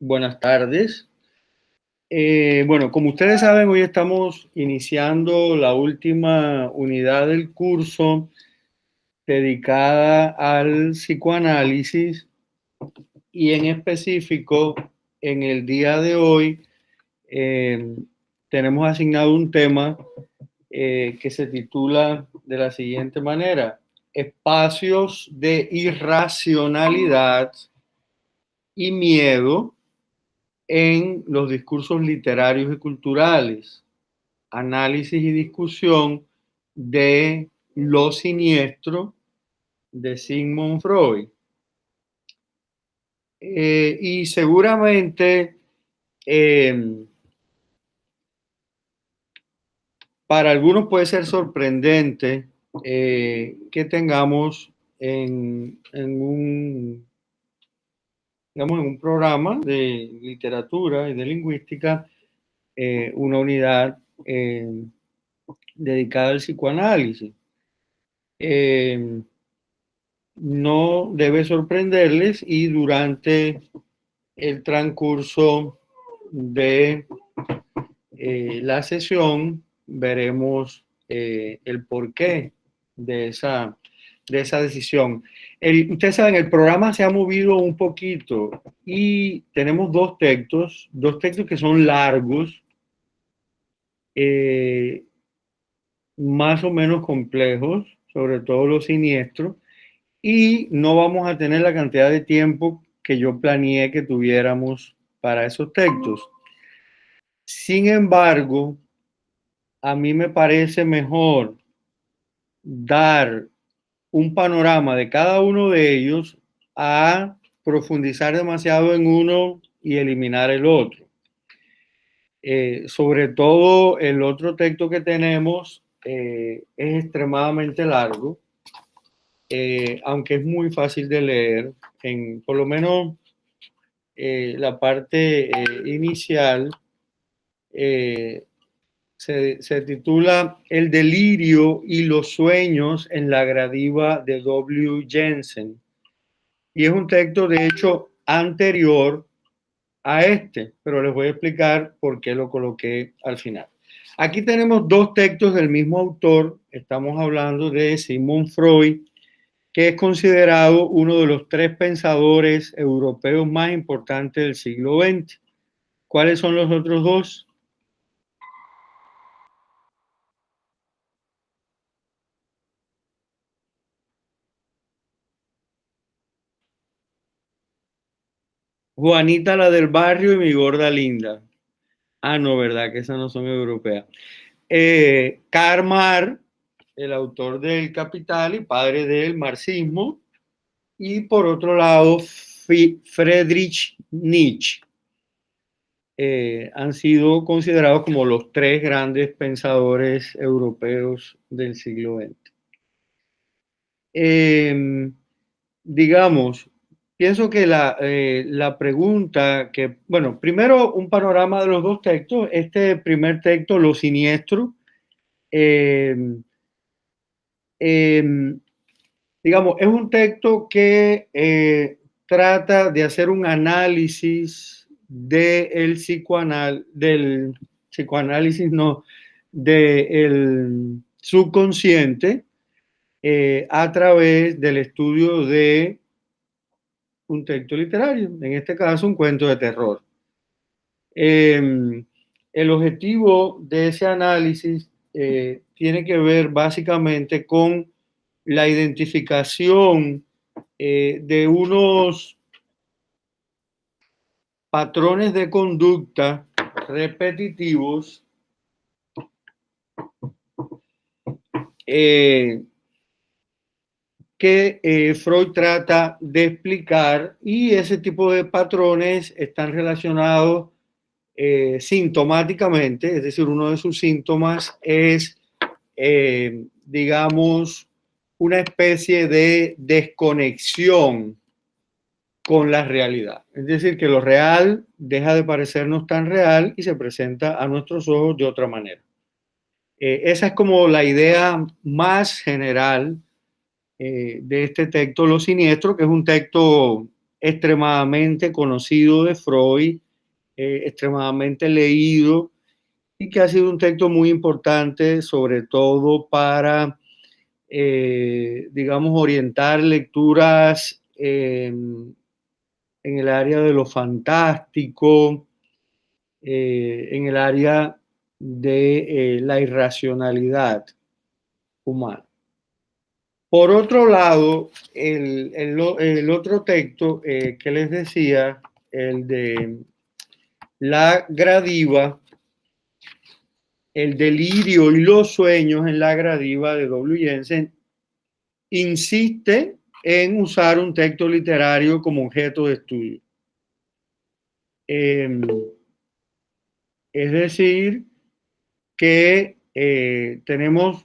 Buenas tardes. Bueno, como ustedes saben, hoy estamos iniciando la última unidad del curso dedicada al psicoanálisis y en específico, en el día de hoy eh, tenemos asignado un tema que se titula de la siguiente manera: espacios de irracionalidad y miedo en los discursos literarios y culturales, análisis y discusión de lo siniestro de Sigmund Freud. Y seguramente para algunos puede ser sorprendente que tengamos digamos, en un programa de literatura y de lingüística una unidad dedicada al psicoanálisis. No debe sorprenderles y durante el transcurso de la sesión veremos el porqué de esa decisión. Ustedes saben, el programa se ha movido un poquito y tenemos dos textos que son largos, más o menos complejos, sobre todo los siniestros, y no vamos a tener la cantidad de tiempo que yo planeé que tuviéramos para esos textos. Sin embargo, a mí me parece mejor dar un panorama de cada uno de ellos a profundizar demasiado en uno y eliminar el otro. Sobre todo el otro texto que tenemos es extremadamente largo, aunque es muy fácil de leer, por lo menos la parte inicial se titula El delirio y los sueños en la gradiva de W. Jensen. Y es un texto, de hecho, anterior a este, pero les voy a explicar por qué lo coloqué al final. Aquí tenemos dos textos del mismo autor. Estamos hablando de Sigmund Freud, que es considerado uno de los tres pensadores europeos más importantes del siglo XX. ¿Cuáles son los otros dos? Juanita la del barrio y mi gorda linda. Ah, no, ¿verdad? Que esas no son europeas. Karl Marx, el autor del Capital y padre del marxismo. Y por otro lado, Friedrich Nietzsche. Han sido considerados como los tres grandes pensadores europeos del siglo XX. Digamos, pienso que la pregunta que, bueno, primero un panorama de los dos textos. Este primer texto, Lo siniestro, eh, eh, digamos, es un texto que trata de hacer un análisis del psicoanálisis, no, del subconsciente a través del estudio de un texto literario, en este caso un cuento de terror. El objetivo de ese análisis tiene que ver básicamente con la identificación de unos patrones de conducta repetitivos que Freud trata de explicar, y ese tipo de patrones están relacionados sintomáticamente, es decir, uno de sus síntomas es, digamos, una especie de desconexión con la realidad. Es decir, que lo real deja de parecernos tan real y se presenta a nuestros ojos de otra manera. Esa es como la idea más general de este texto, Lo siniestro, que es un texto extremadamente conocido de Freud, extremadamente leído, y que ha sido un texto muy importante, sobre todo para, digamos, orientar lecturas en el área de lo fantástico, en el área de la irracionalidad humana. Por otro lado, el otro texto que les decía, el de la gradiva, el delirio y los sueños en la gradiva de W. Jensen, insiste en usar un texto literario como objeto de estudio. Es decir, que tenemos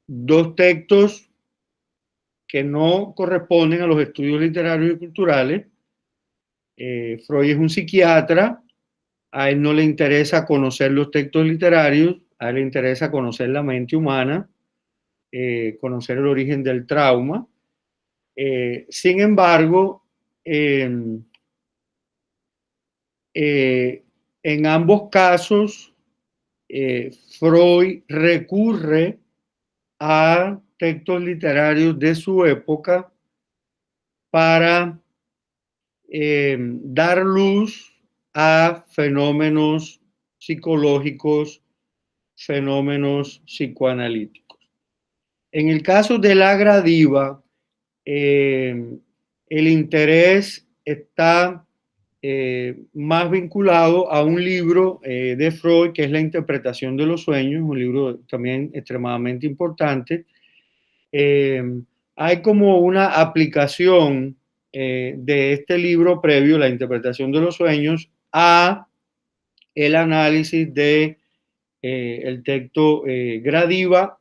dos textos que no corresponden a los estudios literarios y culturales. Freud es un psiquiatra, a él no le interesa conocer los textos literarios, a él le interesa conocer la mente humana, conocer el origen del trauma. Sin embargo, en ambos casos, Freud recurre a textos literarios de su época para dar luz a fenómenos psicológicos, fenómenos psicoanalíticos. En el caso de la gradiva, el interés está más vinculado a un libro de Freud, que es La interpretación de los sueños, un libro también extremadamente importante. Hay como una aplicación de este libro previo, La interpretación de los sueños, a el análisis de el texto Gradiva,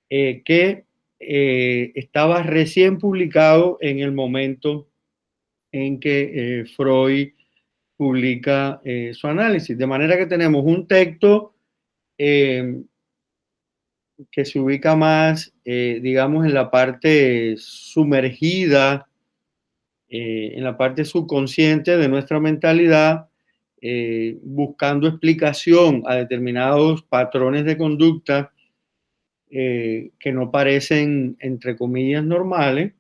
que estaba recién publicado en el momento en que Freud publica su análisis. De manera que tenemos un texto que se ubica más, digamos, en la parte sumergida, en la parte subconsciente de nuestra mentalidad, buscando explicación a determinados patrones de conducta que no parecen, entre comillas, normales.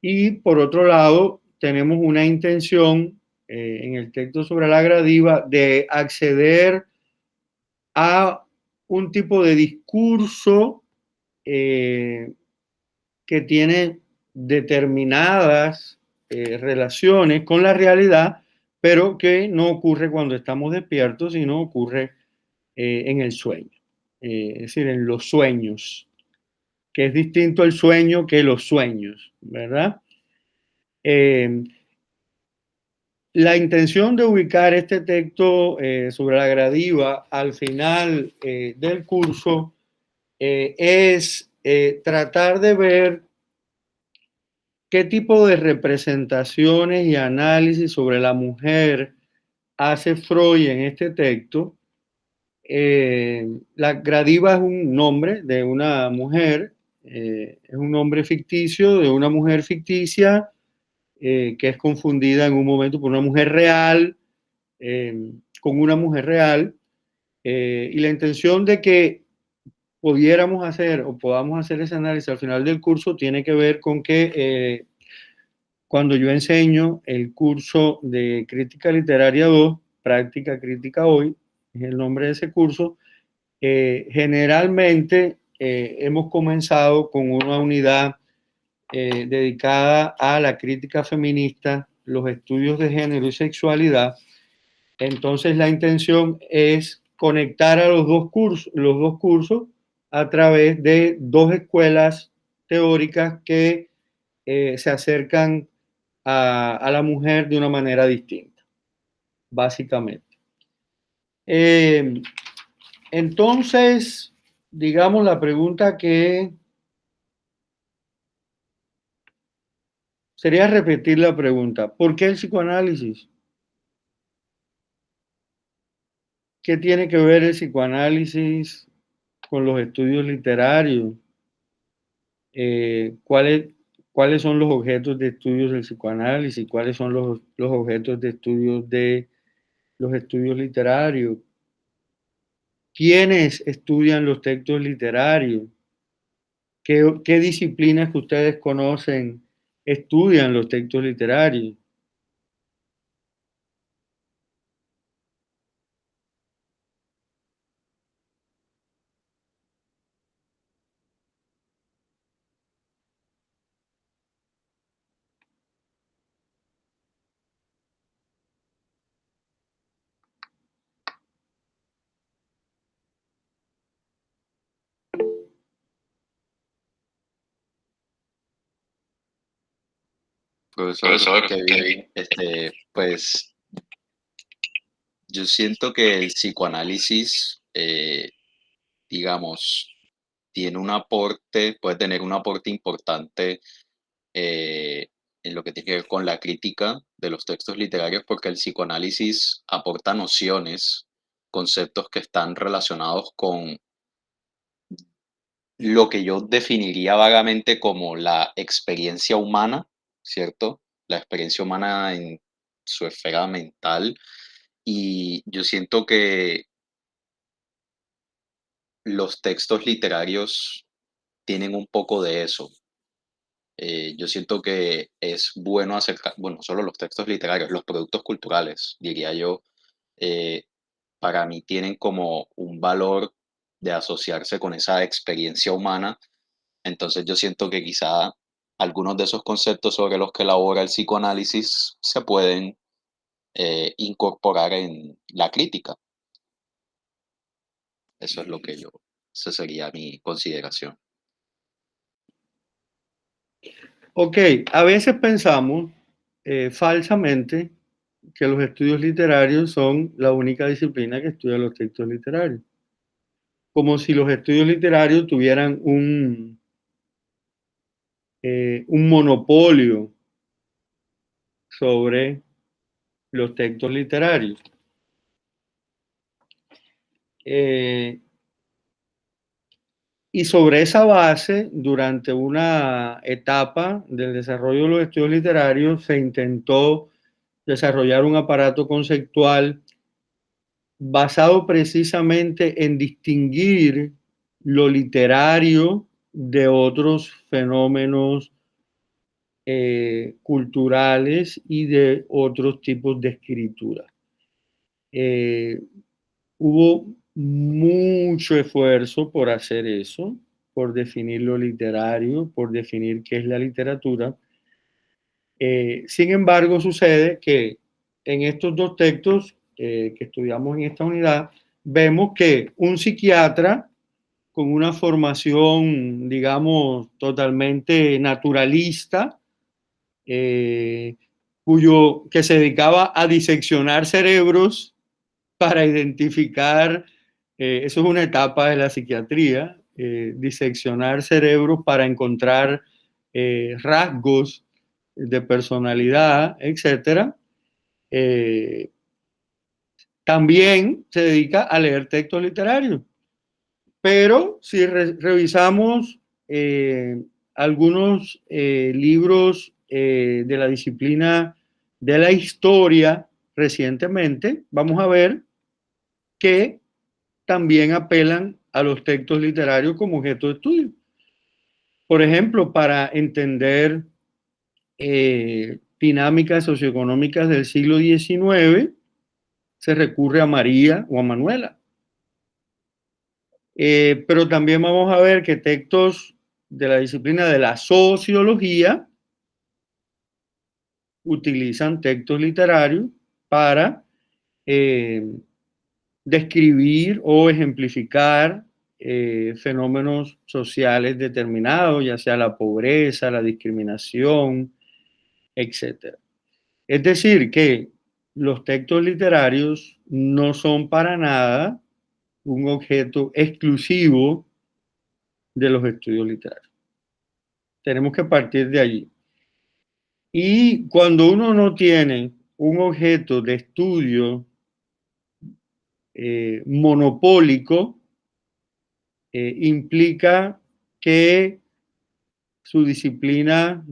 Y por otro lado, tenemos una intención en el texto sobre la gradiva de acceder a un tipo de discurso que tiene determinadas relaciones con la realidad, pero que no ocurre cuando estamos despiertos, sino ocurre en el sueño, es decir, en los sueños, que es distinto el sueño que los sueños, ¿verdad? La intención de ubicar este texto sobre la gradiva al final del curso es tratar de ver qué tipo de representaciones y análisis sobre la mujer hace Freud en este texto. La gradiva es un nombre de una mujer, es un nombre ficticio de una mujer ficticia que es confundida en un momento por una mujer real, con una mujer real, y la intención de que pudiéramos hacer o podamos hacer ese análisis al final del curso tiene que ver con que cuando yo enseño el curso de Crítica Literaria 2, Práctica Crítica Hoy, es el nombre de ese curso, generalmente hemos comenzado con una unidad dedicada a la crítica feminista, los estudios de género y sexualidad. Entonces la intención es conectar a los dos cursos a través de dos escuelas teóricas que se acercan a la mujer de una manera distinta, básicamente. Entonces, digamos, la pregunta que sería repetir la pregunta, ¿por qué el psicoanálisis? ¿Qué tiene que ver el psicoanálisis con los estudios literarios? ¿Cuál cuáles son los objetos de estudios del psicoanálisis, cuáles son los objetos de estudios de los estudios literarios, quiénes estudian los textos literarios, qué disciplinas que ustedes conocen estudian los textos literarios. Profesor Kevin, pues yo siento que el psicoanálisis, digamos, tiene un aporte, puede tener un aporte importante eh, en lo que tiene que ver con la crítica de los textos literarios, porque el psicoanálisis aporta nociones, conceptos que están relacionados con lo que yo definiría vagamente como la experiencia humana, ¿cierto? La experiencia humana en su esfera mental. Y yo siento que los textos literarios tienen un poco de eso. Yo siento que es bueno acercar, bueno, no solo los textos literarios, los productos culturales, diría yo, eh, para mí tienen como un valor de asociarse con esa experiencia humana. Entonces yo siento que quizá algunos de esos conceptos sobre los que elabora el psicoanálisis se pueden incorporar en la crítica. Eso es lo que yo, esa sería mi consideración. Ok, a veces pensamos falsamente que los estudios literarios son la única disciplina que estudia los textos literarios, como si los estudios literarios tuvieran un monopolio sobre los textos literarios. Eh, y sobre esa base, durante una etapa del desarrollo de los estudios literarios, se intentó desarrollar un aparato conceptual basado precisamente en distinguir lo literario de otros fenómenos culturales y de otros tipos de escritura. Eh, Hubo mucho esfuerzo por hacer eso, por definir lo literario, por definir qué es la literatura. Sin embargo, sucede que en estos dos textos que estudiamos en esta unidad, vemos que un psiquiatra con una formación, digamos, totalmente naturalista, eh, que se dedicaba a diseccionar cerebros para identificar, eso es una etapa de la psiquiatría, diseccionar cerebros para encontrar rasgos de personalidad, etcétera. Eh, También se dedica a leer textos literarios. Pero si revisamos algunos libros de la disciplina de la historia recientemente, vamos a ver que también apelan a los textos literarios como objeto de estudio. Por ejemplo, para entender dinámicas socioeconómicas del siglo XIX, se recurre a María o a Manuela. Pero también vamos a ver que textos de la disciplina de la sociología utilizan textos literarios para eh, describir o ejemplificar fenómenos sociales determinados, ya sea la pobreza, la discriminación, etc. Es decir, que los textos literarios no son para nada un objeto exclusivo de los estudios literarios. Tenemos que partir de allí. Y cuando uno no tiene un objeto de estudio monopólico, implica que su disciplina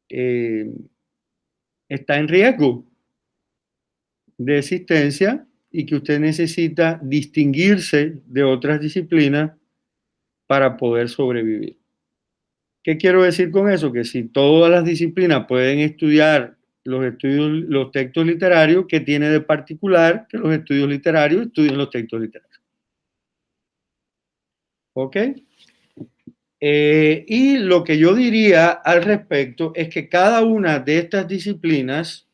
está en riesgo de existencia y que usted necesita distinguirse de otras disciplinas para poder sobrevivir. ¿Qué quiero decir con eso? Que si todas las disciplinas pueden estudiar los textos literarios, ¿qué tiene de particular que los estudios literarios estudien los textos literarios? ¿Ok? Y lo que yo diría al respecto es que cada una de estas disciplinas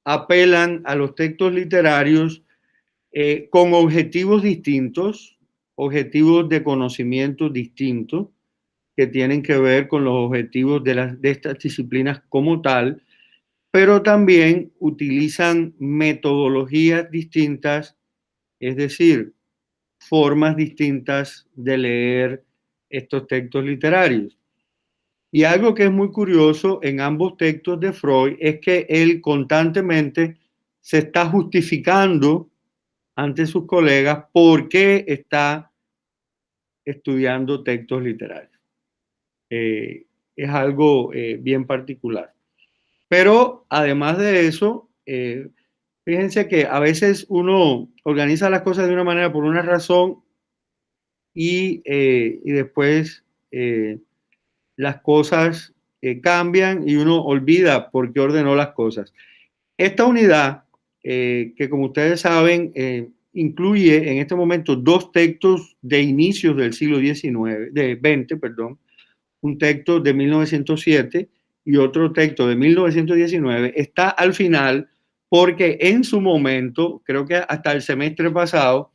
apelan a los textos literarios con objetivos distintos, objetivos de conocimiento distintos, que tienen que ver con los objetivos de estas disciplinas como tal, pero también utilizan metodologías distintas, es decir, formas distintas de leer estos textos literarios. Y algo que es muy curioso en ambos textos de Freud es que él constantemente se está justificando ante sus colegas por qué está estudiando textos literarios. Es algo bien particular. Pero además de eso, fíjense que a veces uno organiza las cosas de una manera por una razón y después las cosas cambian y uno olvida por qué ordenó las cosas. Esta unidad, que como ustedes saben, incluye en este momento dos textos de inicios del siglo XIX, de XX, perdón, un texto de 1907 y otro texto de 1919, está al final porque en su momento, creo que hasta el semestre pasado,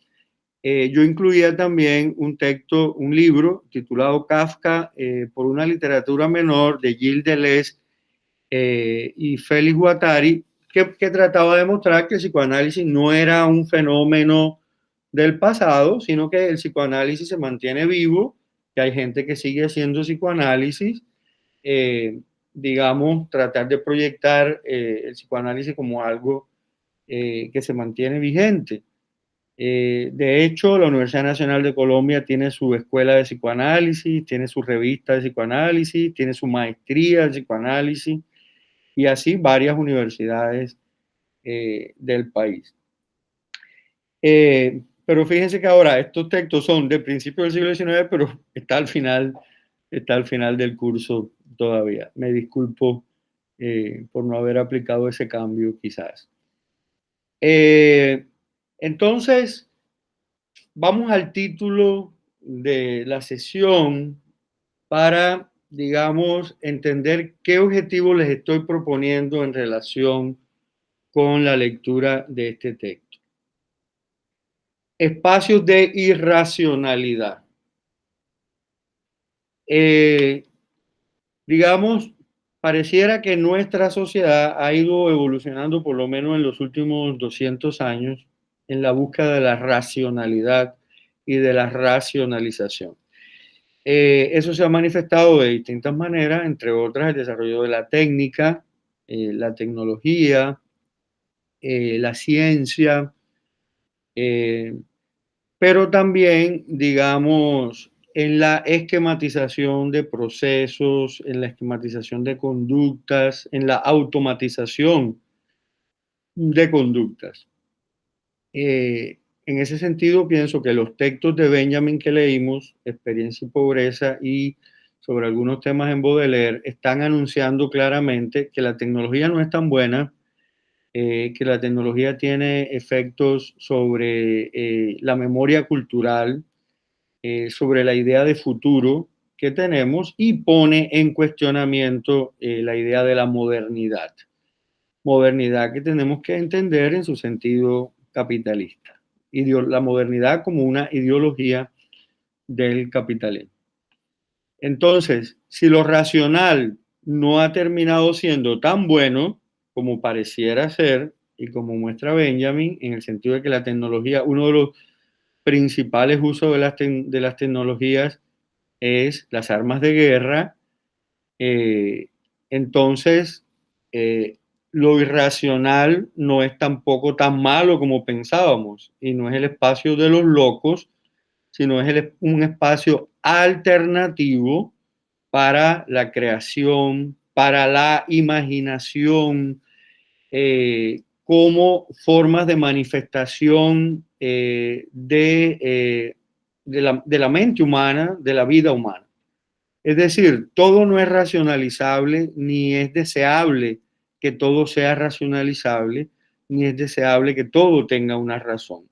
yo incluía también un texto, un libro titulado Kafka por una literatura menor de Gilles Deleuze y Félix Guattari, que trataba de mostrar que el psicoanálisis no era un fenómeno del pasado, sino que el psicoanálisis se mantiene vivo, que hay gente que sigue haciendo psicoanálisis, digamos, tratar de proyectar el psicoanálisis como algo que se mantiene vigente. De hecho, la Universidad Nacional de Colombia tiene su escuela de psicoanálisis, tiene su revista de psicoanálisis, tiene su maestría de psicoanálisis y así varias universidades del país. Pero fíjense que ahora estos textos son de principios del siglo XIX, pero está al final del curso todavía. Me disculpo por no haber aplicado ese cambio quizás. Entonces, vamos al título de la sesión para, digamos, entender qué objetivo les estoy proponiendo en relación con la lectura de este texto. Espacios de irracionalidad. Digamos, pareciera que nuestra sociedad ha ido evolucionando, por lo menos en los últimos 200 años, en la búsqueda de la racionalidad y de la racionalización. Eso se ha manifestado de distintas maneras, entre otras el desarrollo de la técnica, la tecnología, la ciencia, pero también, digamos, en la esquematización de procesos, en la esquematización de conductas, en la automatización de conductas. En ese sentido, pienso que los textos de Benjamin que leímos, Experiencia y Pobreza, y sobre algunos temas en Baudelaire, están anunciando claramente que la tecnología no es tan buena, que la tecnología tiene efectos sobre la memoria cultural, sobre la idea de futuro que tenemos y pone en cuestionamiento la idea de la modernidad. Modernidad que tenemos que entender en su sentido capitalista. La modernidad como una ideología del capitalismo. Entonces, si lo racional no ha terminado siendo tan bueno como pareciera ser y como muestra Benjamin, en el sentido de que la tecnología, uno de los principales usos de las tecnologías es las armas de guerra, entonces lo irracional no es tampoco tan malo como pensábamos y no es el espacio de los locos, sino es un espacio alternativo para la creación, para la imaginación, como formas de manifestación de la mente humana, de la vida humana. Es decir, todo no es racionalizable, ni es deseable que todo sea racionalizable, ni es deseable que todo tenga una razón.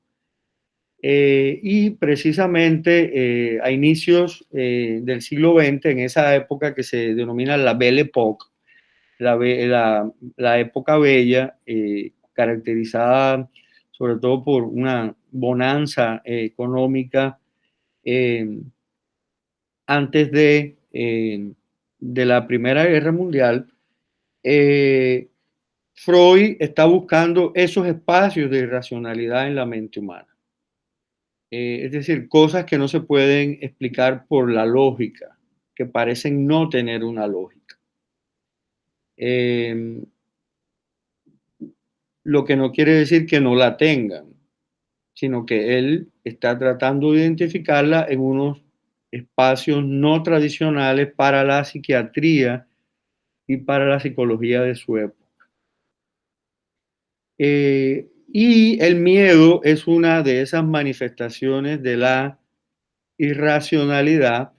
Y precisamente a inicios del siglo XX, en esa época que se denomina la Belle Époque, la época bella, caracterizada sobre todo por una bonanza económica antes de la Primera Guerra Mundial, Freud está buscando esos espacios de irracionalidad en la mente humana. Es decir, cosas que no se pueden explicar por la lógica, que parecen no tener una lógica. Lo que no quiere decir que no la tengan, sino que él está tratando de identificarla en unos espacios no tradicionales para la psiquiatría y para la psicología de su época. Y el miedo es una de esas manifestaciones de la irracionalidad.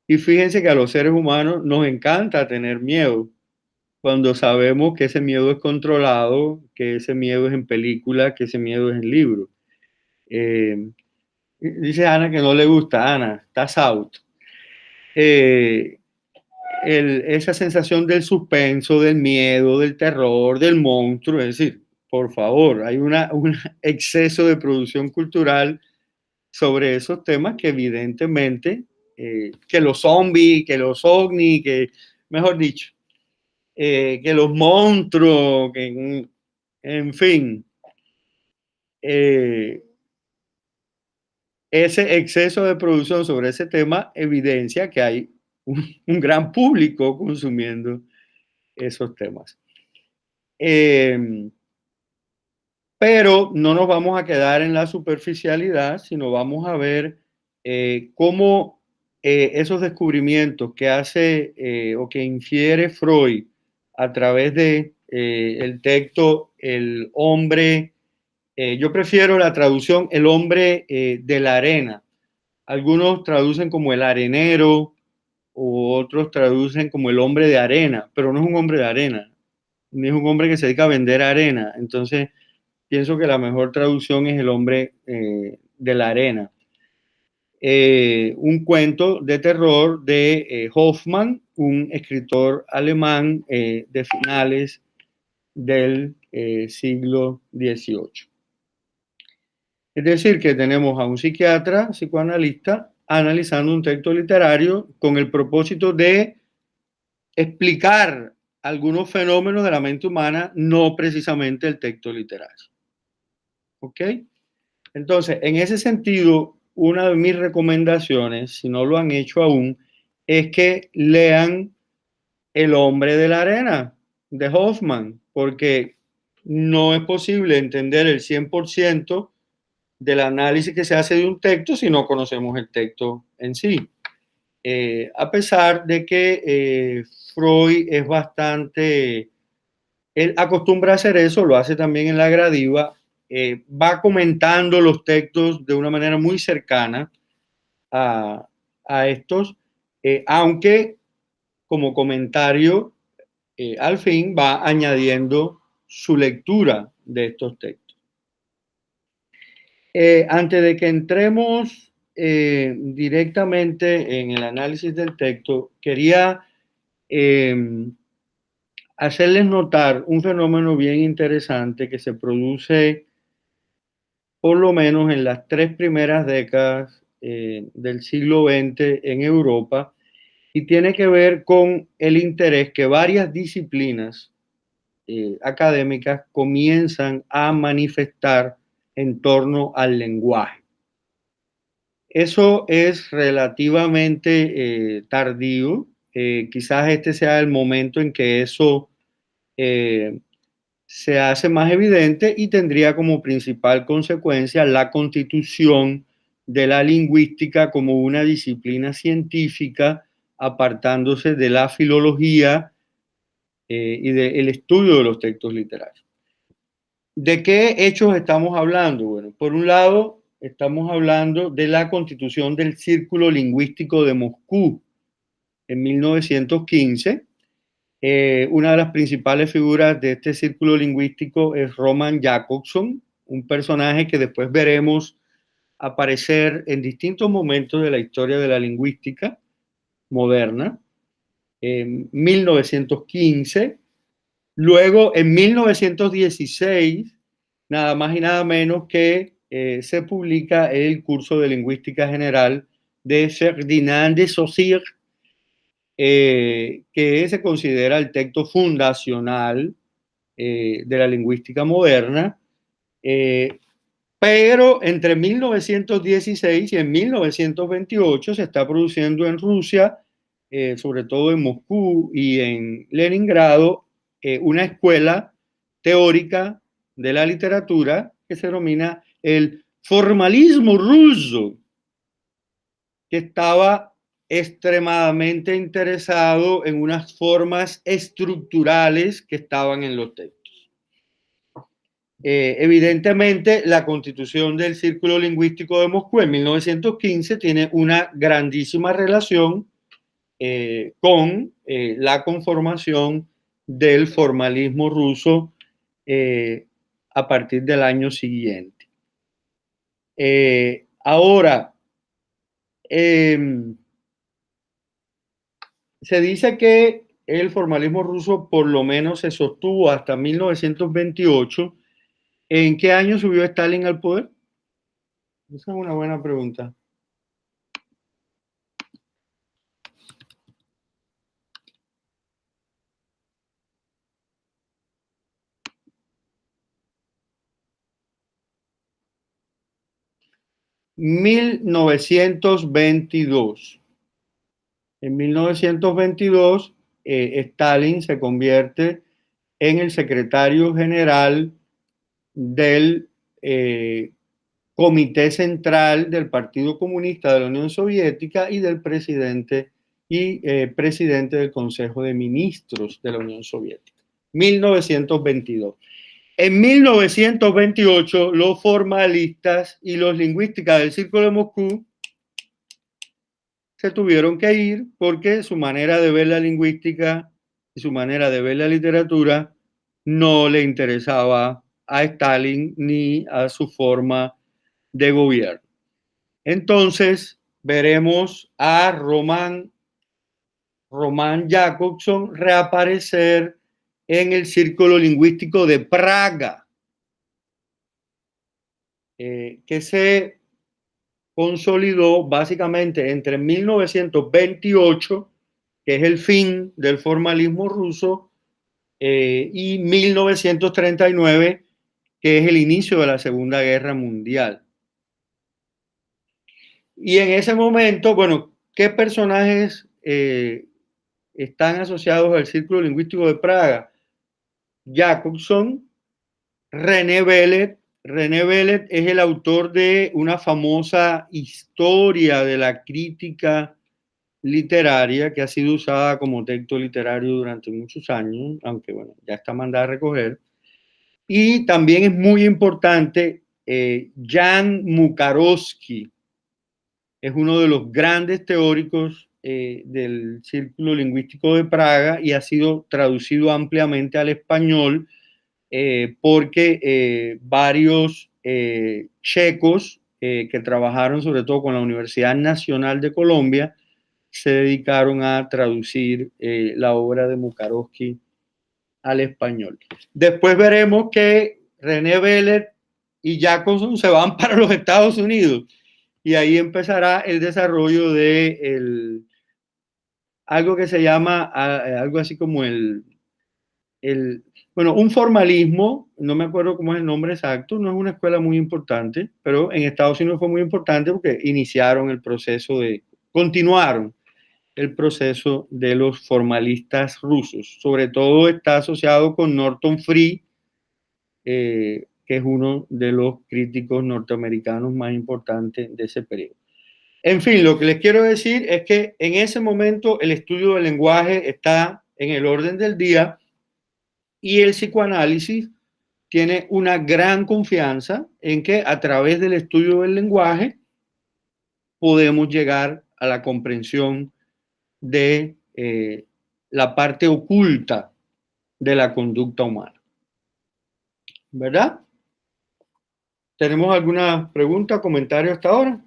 Y fíjense que a los seres humanos nos encanta tener miedo cuando sabemos que ese miedo es controlado, que ese miedo es en película, que ese miedo es en libro. Dice Ana que no le gusta. Ana, estás out. Esa sensación del suspenso, del miedo, del terror, del monstruo, es decir, por favor, hay un exceso de producción cultural sobre esos temas que evidentemente, que los zombies, que los ovnis, que, mejor dicho, que los monstruos, que en fin, ese exceso de producción sobre ese tema evidencia que hay un gran público consumiendo esos temas. Pero no nos vamos a quedar en la superficialidad, sino vamos a ver cómo esos descubrimientos que hace o que infiere Freud a través de el texto El hombre, yo prefiero la traducción El hombre de la arena. Algunos traducen como el arenero o otros traducen como el hombre de arena, pero no es un hombre de arena, ni es un hombre que se dedica a vender arena. Entonces, pienso que la mejor traducción es El hombre de la arena. Un cuento de terror de Hoffmann, un escritor alemán de finales del siglo XVIII. Es decir, que tenemos a un psiquiatra, psicoanalista, analizando un texto literario con el propósito de explicar algunos fenómenos de la mente humana, no precisamente el texto literario. ¿Ok? Entonces, en ese sentido, una de mis recomendaciones, si no lo han hecho aún, es que lean El hombre de la arena de Hoffmann, porque no es posible entender el 100% del análisis que se hace de un texto si no conocemos el texto en sí. A pesar de que Freud es bastante, él acostumbra a hacer eso, lo hace también en la gradiva, va comentando los textos de una manera muy cercana a estos, aunque como comentario al fin va añadiendo su lectura de estos textos. Antes de que entremos directamente en el análisis del texto, quería hacerles notar un fenómeno bien interesante que se produce por lo menos en las 3 primeras décadas del siglo XX en Europa, y tiene que ver con el interés que varias disciplinas académicas comienzan a manifestar en torno al lenguaje. Eso es relativamente tardío. Quizás este sea el momento en que eso se hace más evidente y tendría como principal consecuencia la constitución de la lingüística como una disciplina científica apartándose de la filología y del estudio de los textos literarios. ¿De qué hechos estamos hablando? Bueno, por un lado, estamos hablando de la constitución del Círculo Lingüístico de Moscú en 1915. Una de las principales figuras de este círculo lingüístico es Roman Jakobson, un personaje que después veremos aparecer en distintos momentos de la historia de la lingüística moderna. En 1915, luego en 1916, nada más y nada menos que se publica el curso de lingüística general de Ferdinand de Saussure, que se considera el texto fundacional de la lingüística moderna, pero entre 1916 y en 1928 se está produciendo en Rusia, sobre todo en Moscú y en Leningrado, una escuela teórica de la literatura que se denomina el formalismo ruso, que estaba extremadamente interesado en unas formas estructurales que estaban en los textos. Evidentemente, la constitución del Círculo Lingüístico de Moscú en 1915 tiene una grandísima relación con la conformación del formalismo ruso a partir del año siguiente. Ahora, se dice que el formalismo ruso por lo menos se sostuvo hasta 1928. ¿En qué año subió Stalin al poder? Esa es una buena pregunta. (1922). En 1922, Stalin se convierte en el secretario general del Comité Central del Partido Comunista de la Unión Soviética y del presidente del Consejo de Ministros de la Unión Soviética. 1922. En 1928, los formalistas y los lingüistas del Círculo de Moscú se tuvieron que ir porque su manera de ver la lingüística y su manera de ver la literatura no le interesaba a Stalin ni a su forma de gobierno. Entonces, veremos a Roman Jakobson reaparecer en el Círculo Lingüístico de Praga, que se consolidó básicamente entre 1928, que es el fin del formalismo ruso, y 1939, que es el inicio de la Segunda Guerra Mundial. Y en ese momento, bueno, ¿qué personajes están asociados al Círculo Lingüístico de Praga? Jakobson, René Bellet. René Bellet es el autor de una famosa historia de la crítica literaria que ha sido usada como texto literario durante muchos años, aunque bueno, ya está mandada a recoger. Y también es muy importante Jan Mukarovsky, es uno de los grandes teóricos del Círculo Lingüístico de Praga y ha sido traducido ampliamente al español porque varios checos que trabajaron sobre todo con la Universidad Nacional de Colombia se dedicaron a traducir la obra de Mukarovsky al español. Después veremos que René Bellet y Jakobson se van para los Estados Unidos y ahí empezará el desarrollo de algo que se llama algo así como bueno, un formalismo, no me acuerdo cómo es el nombre exacto, no es una escuela muy importante, pero en Estados Unidos fue muy importante porque continuaron el proceso de los formalistas rusos. Sobre todo está asociado con Norton Free, que es uno de los críticos norteamericanos más importantes de ese periodo. En fin, lo que les quiero decir es que en ese momento el estudio del lenguaje está en el orden del día y el psicoanálisis tiene una gran confianza en que a través del estudio del lenguaje podemos llegar a la comprensión de la parte oculta de la conducta humana. ¿Verdad? ¿Tenemos alguna pregunta, comentario hasta ahora?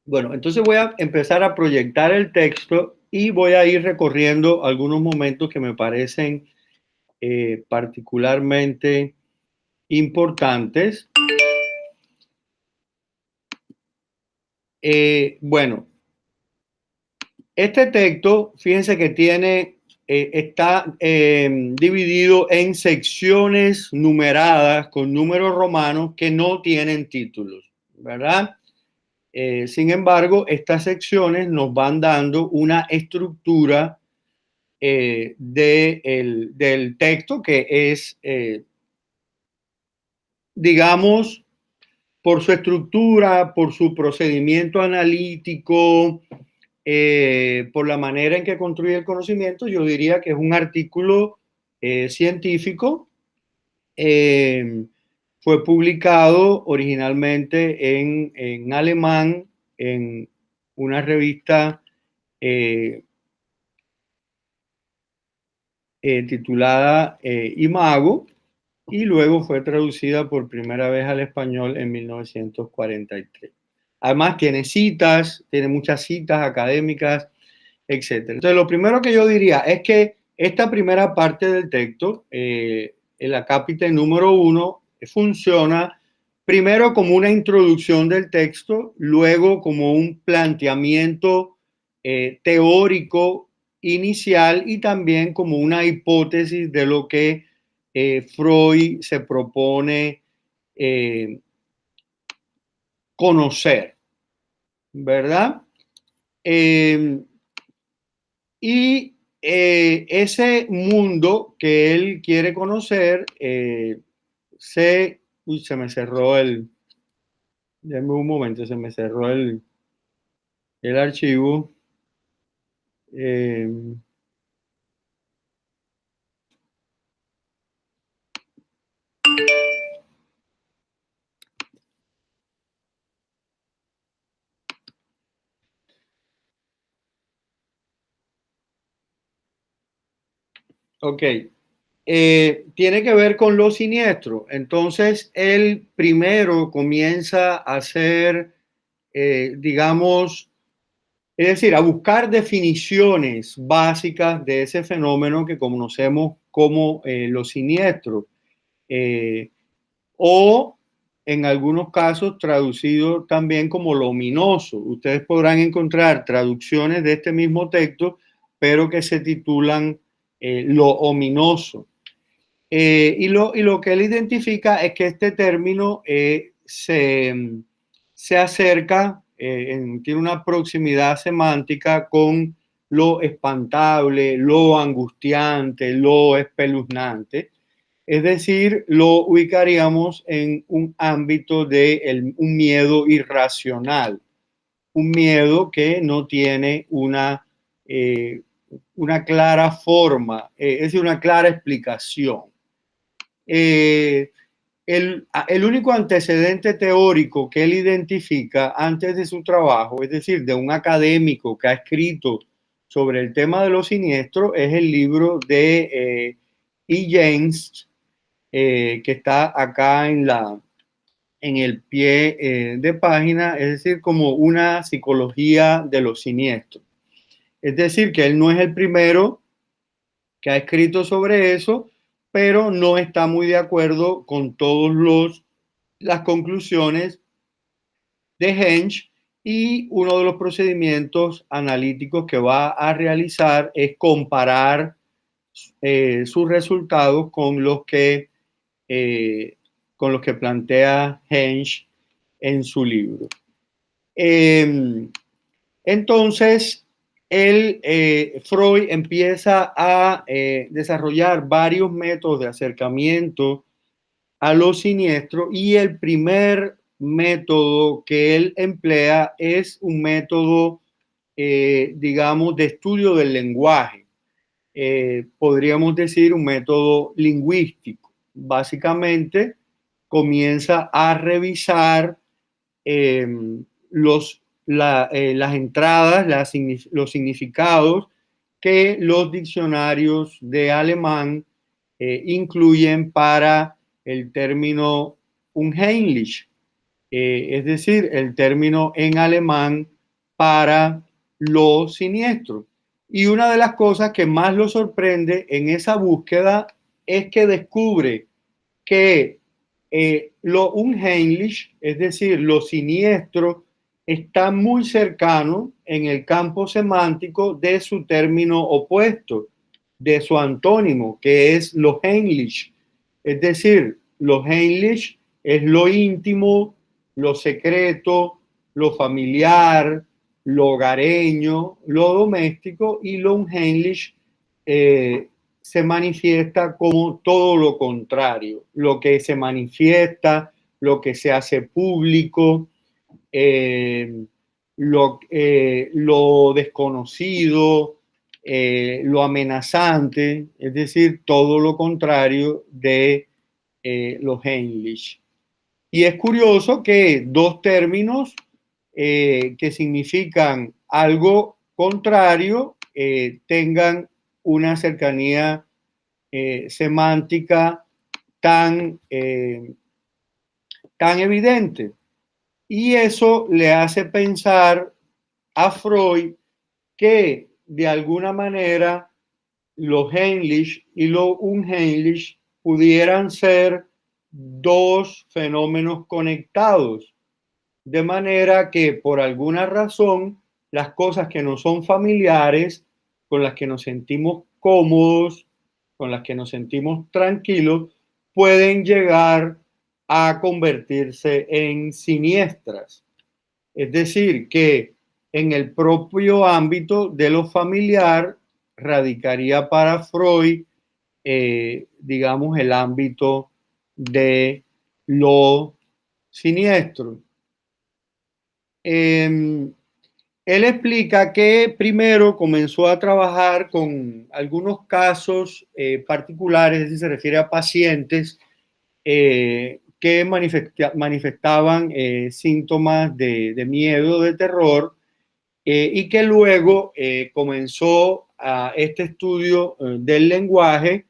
Bueno, entonces voy a empezar a proyectar el texto y voy a ir recorriendo algunos momentos que me parecen particularmente importantes. Bueno, este texto, fíjense que está dividido en secciones numeradas con números romanos que no tienen títulos, ¿verdad? Sin embargo, estas secciones nos van dando una estructura del texto que es, digamos, por su estructura, por su procedimiento analítico, por la manera en que construye el conocimiento, yo diría que es un artículo científico. Fue publicado originalmente en alemán en una revista titulada Imago y luego fue traducida por primera vez al español en 1943. Además tiene citas, tiene muchas citas académicas, etc. Entonces lo primero que yo diría es que esta primera parte del texto, el acápite número 1, funciona primero como una introducción del texto, luego como un planteamiento teórico inicial y también como una hipótesis de lo que Freud se propone conocer, ¿verdad? Y ese mundo que él quiere conocer se me cerró déjame un momento, se me cerró el archivo. Eh, ok. Tiene que ver con lo siniestro. Entonces, él primero comienza a hacer, digamos, es decir, a buscar definiciones básicas de ese fenómeno que conocemos como lo siniestro, eh, o en algunos casos traducido también como lo ominoso. Ustedes podrán encontrar traducciones de este mismo texto, pero que se titulan lo ominoso. Y lo que él identifica es que este término se acerca, tiene una proximidad semántica con lo espantable, lo angustiante, lo espeluznante. Es decir, lo ubicaríamos en un ámbito de un miedo irracional, un miedo que no tiene una clara forma, es decir, una clara explicación. Eh, el único antecedente teórico que él identifica antes de su trabajo, es decir, de un académico que ha escrito sobre el tema de los siniestros, es el libro de E. James, que está acá en el pie de página, es decir, como una psicología de los siniestros. Es decir, que él no es el primero que ha escrito sobre eso, pero no está muy de acuerdo con todas las conclusiones de Hensch, y uno de los procedimientos analíticos que va a realizar es comparar sus resultados eh, con los que plantea Hensch en su libro. Entonces, Freud empieza a desarrollar varios métodos de acercamiento a lo siniestro, y el primer método que él emplea es un método, digamos, de estudio del lenguaje. Podríamos decir un método lingüístico. Básicamente comienza a revisar eh, las entradas, los significados que los diccionarios de alemán incluyen para el término unheimlich, es decir, el término en alemán para lo siniestro. Y una de las cosas que más lo sorprende en esa búsqueda es que descubre que lo unheimlich, es decir, lo siniestro, está muy cercano en el campo semántico de su término opuesto, de su antónimo, que es lo heimlich. Es decir, lo heimlich es lo íntimo, lo secreto, lo familiar, lo hogareño, lo doméstico, y lo unheimlich se manifiesta como todo lo contrario, lo que se manifiesta, lo que se hace público, lo desconocido, lo amenazante, es decir, todo lo contrario de los Heimlich. Y es curioso que dos términos que significan algo contrario tengan una cercanía semántica tan, tan evidente. Y eso le hace pensar a Freud que de alguna manera los Heimlich y los Unheimlich pudieran ser dos fenómenos conectados, de manera que por alguna razón las cosas que no son familiares, con las que nos sentimos cómodos, con las que nos sentimos tranquilos, pueden llegar a convertirse en siniestras. Es decir, que en el propio ámbito de lo familiar radicaría para Freud, digamos, el ámbito de lo siniestro. Él explica que primero comenzó a trabajar con algunos casos particulares, es decir, se refiere a pacientes que manifestaban síntomas de miedo, de terror, y que luego comenzó a este estudio del lenguaje,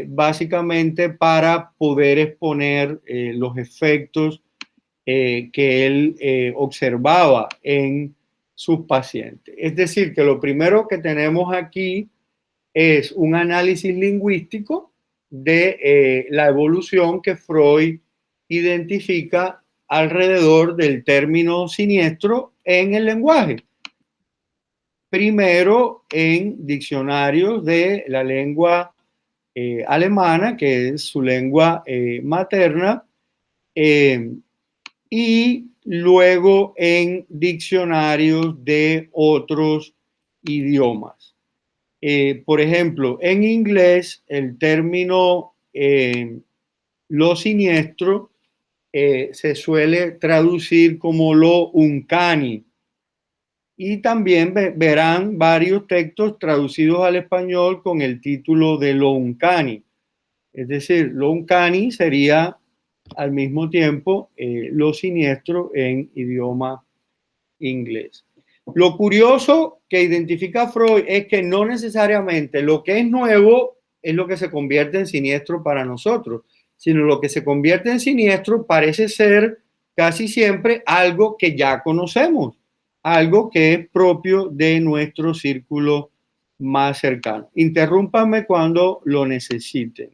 básicamente para poder exponer los efectos que él observaba en sus pacientes. Es decir, que lo primero que tenemos aquí es un análisis lingüístico de la evolución que Freud identifica alrededor del término siniestro en el lenguaje. Primero en diccionarios de la lengua alemana, que es su lengua materna, y luego en diccionarios de otros idiomas. Por ejemplo, en inglés el término lo siniestro se suele traducir como lo uncanny, y también verán varios textos traducidos al español con el título de lo uncanny. Es decir, lo uncanny sería al mismo tiempo lo siniestro en idioma inglés. Lo curioso que identifica Freud es que no necesariamente lo que es nuevo es lo que se convierte en siniestro para nosotros, sino lo que se convierte en siniestro parece ser casi siempre algo que ya conocemos, algo que es propio de nuestro círculo más cercano. Interrúmpanme cuando lo necesiten.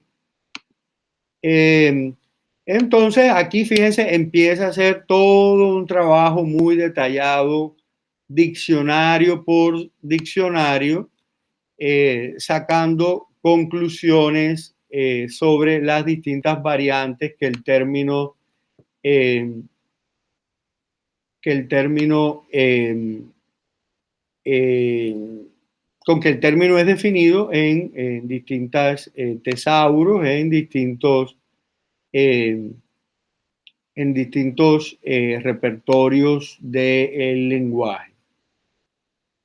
Entonces, aquí fíjense, empieza a hacer todo un trabajo muy detallado, diccionario por diccionario, sacando conclusiones sobre las distintas variantes que el término con que el término es definido en distintas tesauros, en distintos repertorios del lenguaje.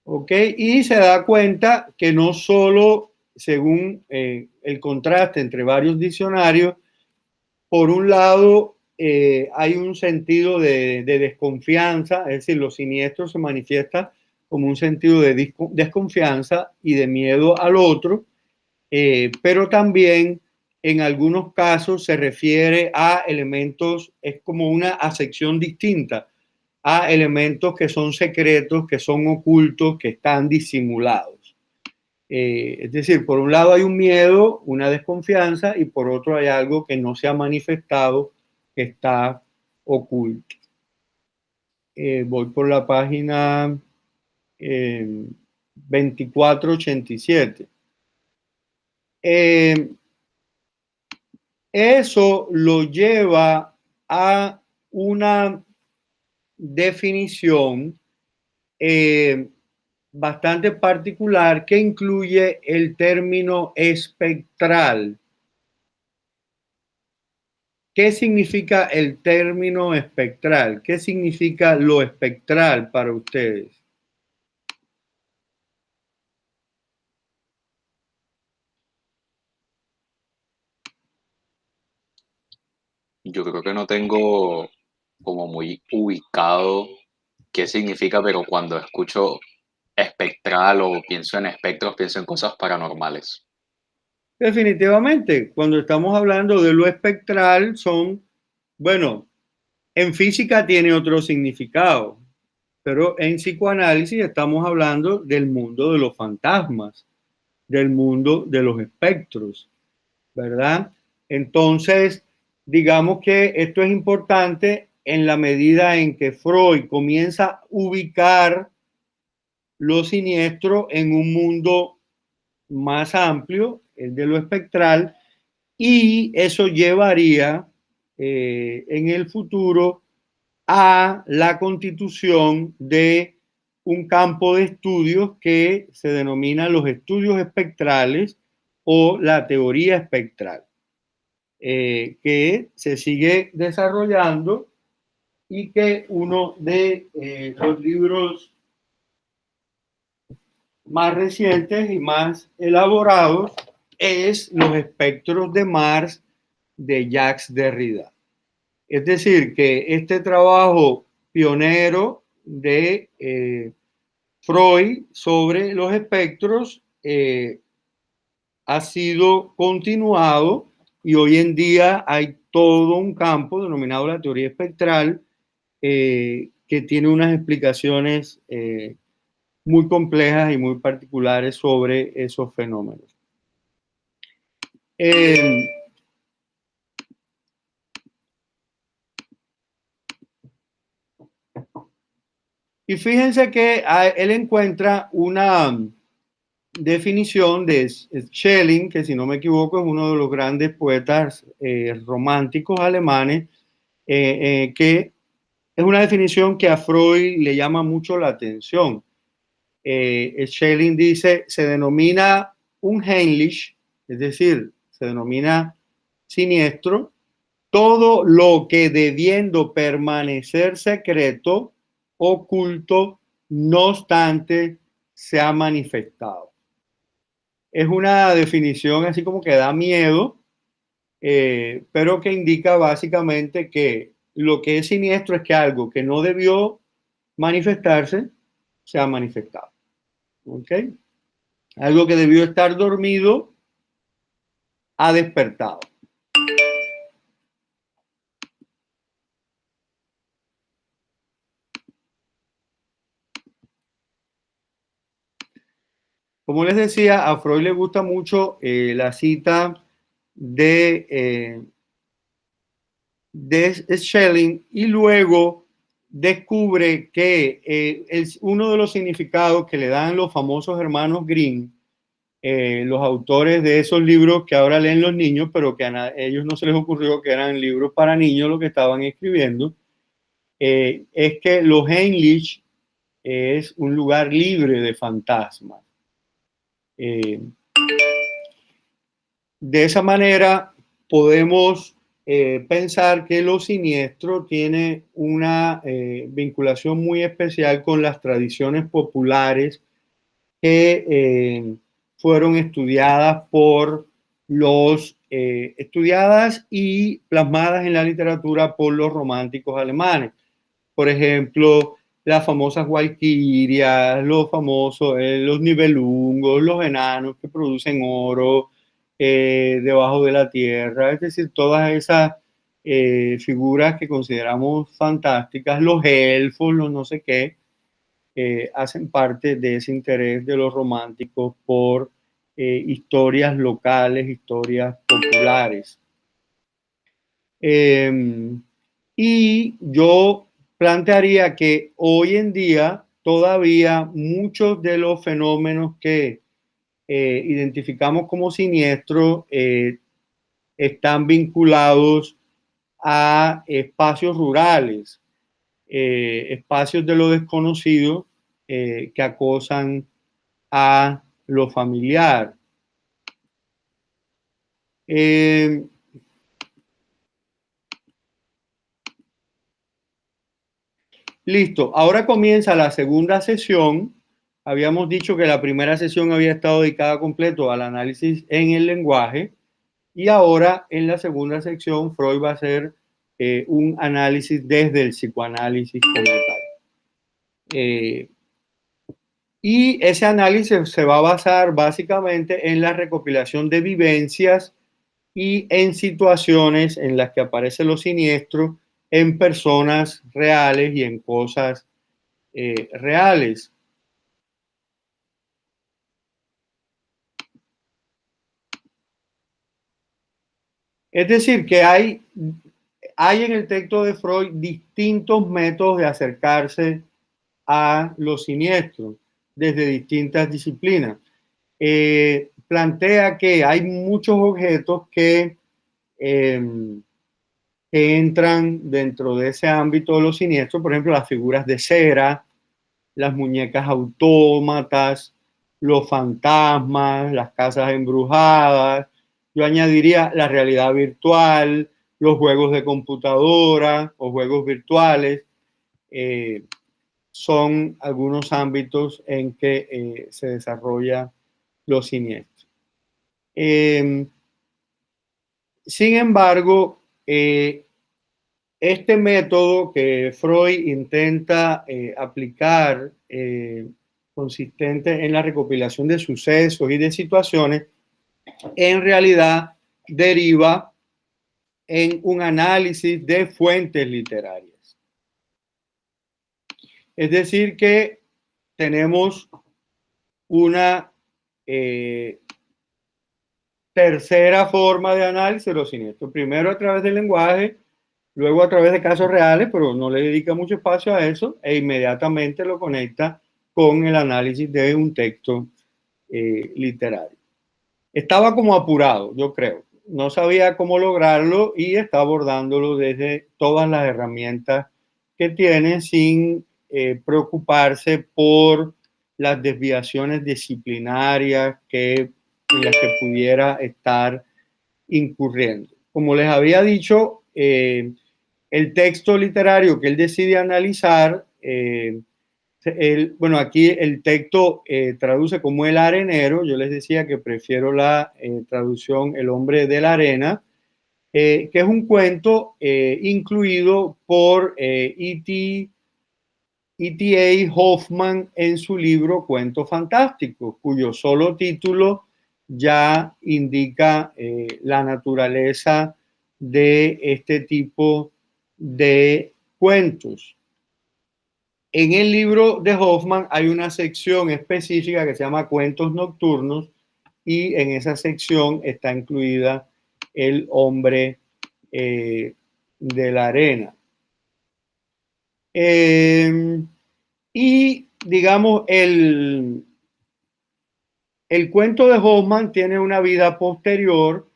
¿Ok? Y se da cuenta que no solo según el contraste entre varios diccionarios, por un lado hay un sentido de desconfianza, es decir, lo siniestro se manifiesta como un sentido de desconfianza y de miedo al otro, pero también en algunos casos se refiere a elementos, es como una acepción distinta, a elementos que son secretos, que son ocultos, que están disimulados. Es decir, por un lado hay un miedo, una desconfianza, y por otro hay algo que no se ha manifestado, que está oculto. Voy por la página 2487. Eso lo lleva a una definición bastante particular que incluye el término espectral. ¿Qué significa el término espectral? ¿Qué significa lo espectral para ustedes? Yo creo que no tengo como muy ubicado qué significa, pero cuando escucho espectral o pienso en espectros, pienso en cosas paranormales. Definitivamente, cuando estamos hablando de lo espectral son, bueno, en física tiene otro significado, pero en psicoanálisis estamos hablando del mundo de los fantasmas, del mundo de los espectros, ¿verdad? Entonces, digamos que esto es importante en la medida en que Freud comienza a ubicar lo siniestro en un mundo más amplio, el de lo espectral, y eso llevaría en el futuro a la constitución de un campo de estudios que se denomina los estudios espectrales o la teoría espectral, que se sigue desarrollando y que uno de los libros más recientes y más elaborados es Los espectros de Mars de Jacques Derrida. Es decir, que este trabajo pionero de Freud sobre los espectros ha sido continuado y hoy en día hay todo un campo denominado la teoría espectral que tiene unas explicaciones muy complejas y muy particulares sobre esos fenómenos. Y fíjense que él encuentra una definición de Schelling, que si no me equivoco es uno de los grandes poetas románticos alemanes, que es una definición que a Freud le llama mucho la atención. Schelling dice, se denomina un Heimlich, es decir, se denomina siniestro, todo lo que debiendo permanecer secreto, oculto, no obstante, se ha manifestado. Es una definición así como que da miedo, pero que indica básicamente que lo que es siniestro es que algo que no debió manifestarse se ha manifestado. ¿Ok? Algo que debió estar dormido ha despertado. Como les decía, a Freud le gusta mucho la cita de Schelling y luego descubre que uno de los significados que le dan los famosos hermanos Grimm, los autores de esos libros que ahora leen los niños, pero que a ellos no se les ocurrió que eran libros para niños lo que estaban escribiendo, es que los Heimlich es un lugar libre de fantasmas. De esa manera podemos pensar que lo siniestro tiene una vinculación muy especial con las tradiciones populares que fueron estudiadas por estudiadas y plasmadas en la literatura por los románticos alemanes. Por ejemplo, las famosas walquirias, los famosos, los nibelungos, los enanos que producen oro debajo de la tierra, es decir, todas esas figuras que consideramos fantásticas, los elfos, los no sé qué, hacen parte de ese interés de los románticos por historias locales, historias populares. Y yo plantearía que hoy en día todavía muchos de los fenómenos que identificamos como siniestros están vinculados a espacios rurales, espacios de lo desconocido que acosan a lo familiar. Listo, ahora comienza la segunda sesión. Habíamos dicho que la primera sesión había estado dedicada completo al análisis en el lenguaje y ahora en la segunda sección Freud va a hacer un análisis desde el psicoanálisis como tal. Y ese análisis se va a basar básicamente en la recopilación de vivencias y en situaciones en las que aparece lo siniestro en personas reales y en cosas reales. Es decir, que hay en el texto de Freud distintos métodos de acercarse a lo siniestro desde distintas disciplinas. Plantea que hay muchos objetos que entran dentro de ese ámbito de lo siniestro, por ejemplo, las figuras de cera, las muñecas autómatas, los fantasmas, las casas embrujadas. Yo añadiría la realidad virtual, los juegos de computadora o juegos virtuales. Son algunos ámbitos en que se desarrolla lo siniestro. Sin embargo, este método que Freud intenta aplicar consistente en la recopilación de sucesos y de situaciones, en realidad deriva en un análisis de fuentes literarias. Es decir, que tenemos una tercera forma de análisis de lo siniestro. Primero a través del lenguaje, luego a través de casos reales, pero no le dedica mucho espacio a eso e inmediatamente lo conecta con el análisis de un texto literario. Estaba como apurado, yo creo. No sabía cómo lograrlo y está abordándolo desde todas las herramientas que tiene sin preocuparse por las desviaciones disciplinarias en las que pudiera estar incurriendo. Como les había dicho, el texto literario que él decide analizar, bueno, aquí el texto traduce como El arenero. Yo les decía que prefiero la traducción El hombre de la arena, que es un cuento incluido por E.T.A. Hoffman en su libro Cuentos Fantásticos, cuyo solo título ya indica la naturaleza de este tipo de cuentos. En el libro de Hoffman hay una sección específica que se llama Cuentos Nocturnos y en esa sección está incluida El hombre de la arena. Y digamos, el cuento de Hoffman tiene una vida posterior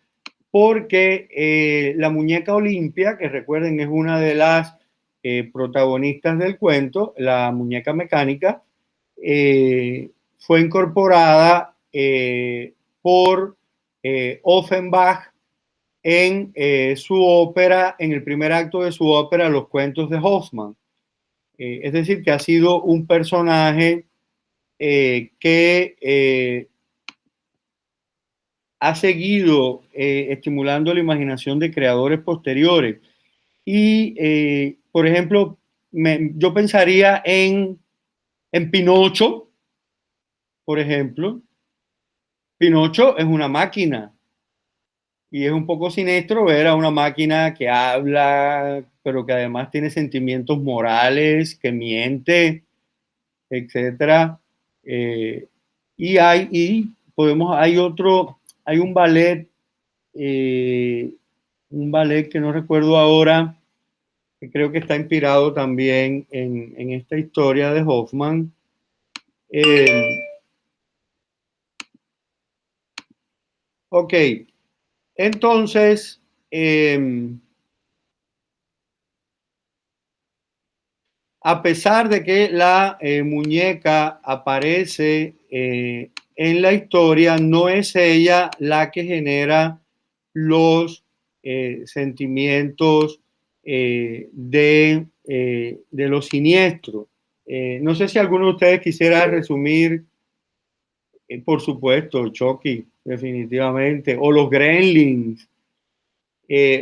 porque la muñeca Olimpia, que recuerden es una de las protagonistas del cuento, la muñeca mecánica, fue incorporada por Offenbach en su ópera, en el primer acto de su ópera, Los cuentos de Hoffmann. Es decir, que ha sido un personaje que ha seguido estimulando la imaginación de creadores posteriores. Y, por ejemplo, yo pensaría en Pinocho, por ejemplo. Pinocho es una máquina y es un poco siniestro ver a una máquina que habla, pero que además tiene sentimientos morales, que miente, etcétera. Eh, hay eh, un ballet que no recuerdo ahora, que creo que está inspirado también en esta historia de Hoffman. Eh, ok, entonces, a pesar de que la muñeca aparece en la historia, no es ella la que genera los sentimientos de lo siniestro. No sé si alguno de ustedes quisiera resumir, por supuesto, Chucky, definitivamente, o los Gremlins,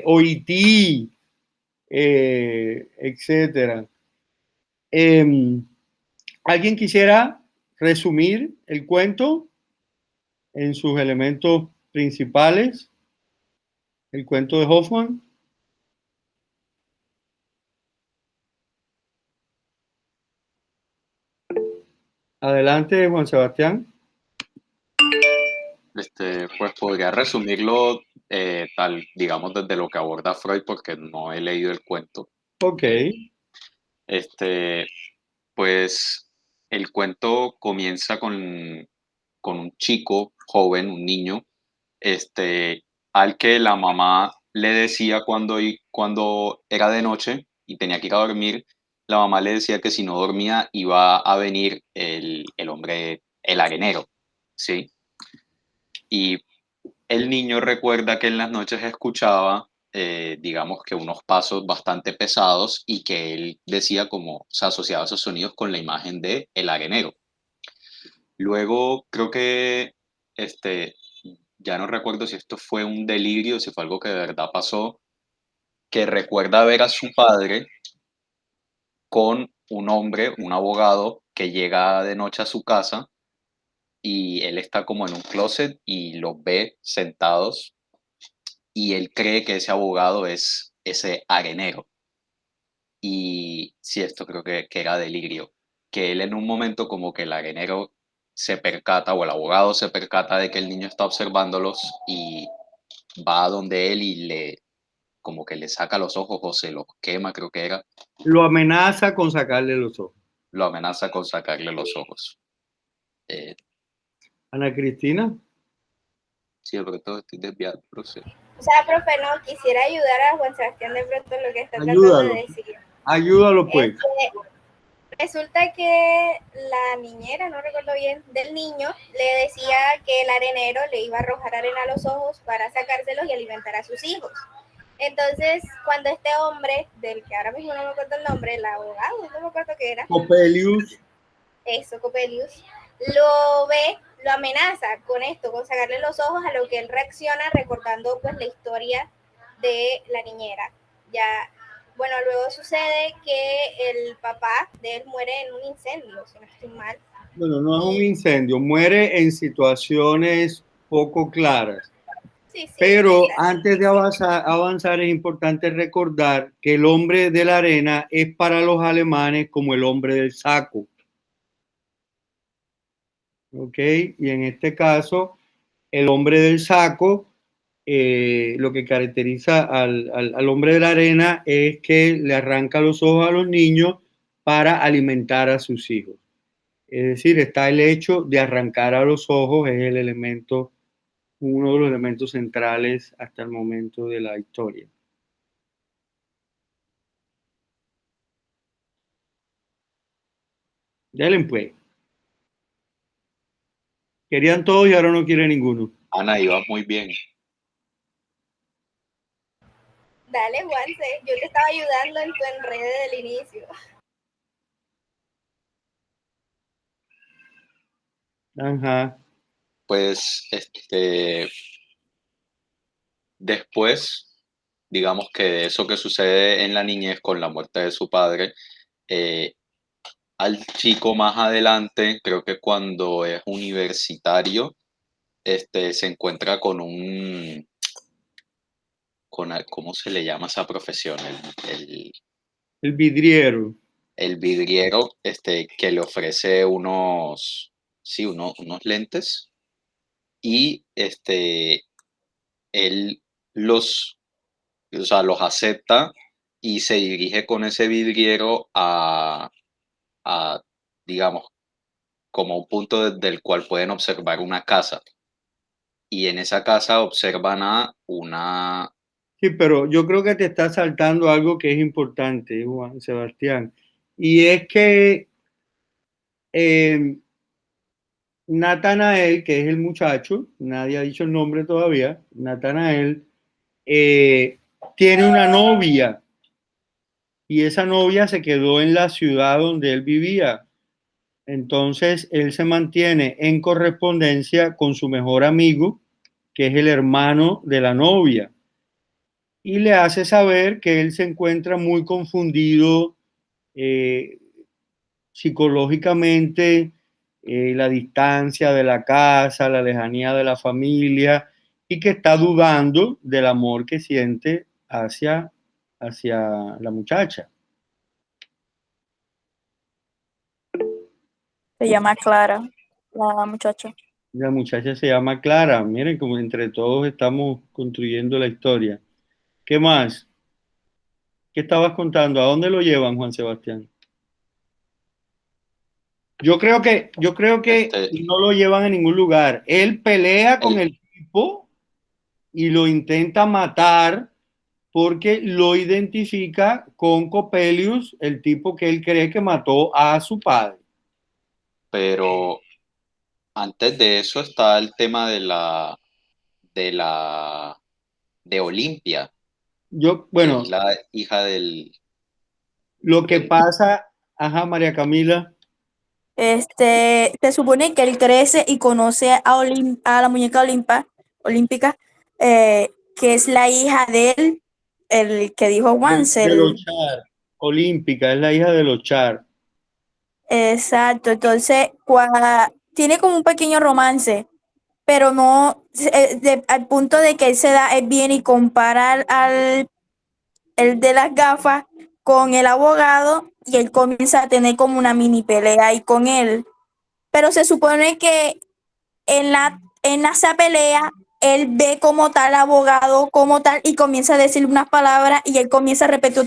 o E.T., etcétera. ¿Alguien quisiera resumir el cuento en sus elementos principales? El cuento de Hoffman. Adelante, Juan Sebastián. Pues podría resumirlo tal, digamos, desde lo que aborda Freud, porque no he leído el cuento. Ok. Este, pues el cuento comienza con un chico joven, un niño, al que la mamá le decía cuando era de noche y tenía que ir a dormir, la mamá le decía que si no dormía iba a venir el hombre, el arenero, ¿sí? Y el niño recuerda que en las noches escuchaba, digamos que unos pasos bastante pesados y que él decía como se asociaba esos sonidos con la imagen de el arenero. Luego creo que, ya no recuerdo si esto fue un delirio, si fue algo que de verdad pasó, que recuerda ver a su padre con un hombre, un abogado, que llega de noche a su casa y él está como en un closet y los ve sentados y él cree que ese abogado es ese arenero. Y sí, esto creo que era delirio, que él en un momento como que el arenero se percata o el abogado se percata de que el niño está observándolos y va a donde él y como que le saca los ojos o se los quema, creo que era, Lo amenaza con sacarle los ojos. lo amenaza con sacarle los ojos. Eh, Ana Cristina, sí, de pronto estoy desviado, pero sí. O sea, profe, no, quisiera ayudar a Juan Sebastián de pronto en lo que está tratando ayúdalo. de decir. Ayúdalo, pues. Resulta que la niñera, no recuerdo bien, del niño, le decía que el arenero le iba a arrojar arena a los ojos para sacárselos y alimentar a sus hijos. Entonces, cuando este hombre, del que ahora mismo no me acuerdo el nombre, el abogado, no me acuerdo qué era. Coppelius. Eso, Coppelius, lo ve, lo amenaza con esto, con sacarle los ojos, a lo que él reacciona recordando pues la historia de la niñera. Ya, bueno, luego sucede que el papá de él muere en un incendio, si no estoy mal. Bueno, no es un incendio, muere en situaciones poco claras. Sí, sí, Pero exacto. antes de avanzar es importante recordar que el hombre de la arena es para los alemanes como el hombre del saco. ¿Ok? Y en este caso, el hombre del saco, lo que caracteriza al hombre de la arena es que le arranca los ojos a los niños para alimentar a sus hijos. Es decir, está el hecho de arrancar a los ojos, es el elemento, uno de los elementos centrales hasta el momento de la historia. Delen pues. Querían todos y ahora no quiere ninguno. Ana, ibas muy bien. Dale, Juanse, yo te estaba ayudando en tu enredo del inicio. Ajá. Pues, después, digamos que eso que sucede en la niñez con la muerte de su padre, eh, al chico más adelante, creo que cuando es universitario, se encuentra con ¿cómo se le llama esa profesión? El vidriero. El vidriero, que le ofrece sí, unos lentes y, él los, o sea, los acepta y se dirige con ese vidriero a, digamos, como un punto desde el cual pueden observar una casa. Y en esa casa observan a una... Sí, pero yo creo que te está saltando algo que es importante, Juan Sebastián. Y es que eh, Natanael, que es el muchacho, nadie ha dicho el nombre todavía, Natanael, eh, tiene una novia y esa novia se quedó en la ciudad donde él vivía. Entonces, él se mantiene en correspondencia con su mejor amigo, que es el hermano de la novia, y le hace saber que él se encuentra muy confundido eh, psicológicamente, la distancia de la casa, la lejanía de la familia, y que está dudando del amor que siente hacia la muchacha. Se llama Clara, la muchacha. La muchacha se llama Clara. Miren, como entre todos estamos construyendo la historia. ¿Qué más? ¿Qué estabas contando? ¿A dónde lo llevan, Juan Sebastián? Yo creo que Este, no lo llevan a ningún lugar. Él pelea con el, el tipo y lo intenta matar porque lo identifica con Copelius, el tipo que él cree que mató a su padre. pero antes de eso está el tema de la, de Olimpia, que es Bueno, la hija del, lo que del, pasa, ajá, María Camila, Se supone que él crece y conoce a la muñeca olímpica, que es la hija de él, el que dijo de Wansel. los Char, olímpica, es la hija de los Char. Exacto, entonces tiene como un pequeño romance, pero no al punto de que él se da el bien y compara el de las gafas con el abogado y él comienza a tener como una mini pelea ahí con él. Pero se supone que en esa pelea él ve como tal abogado, como tal, y comienza a decir unas palabras y él comienza a repetir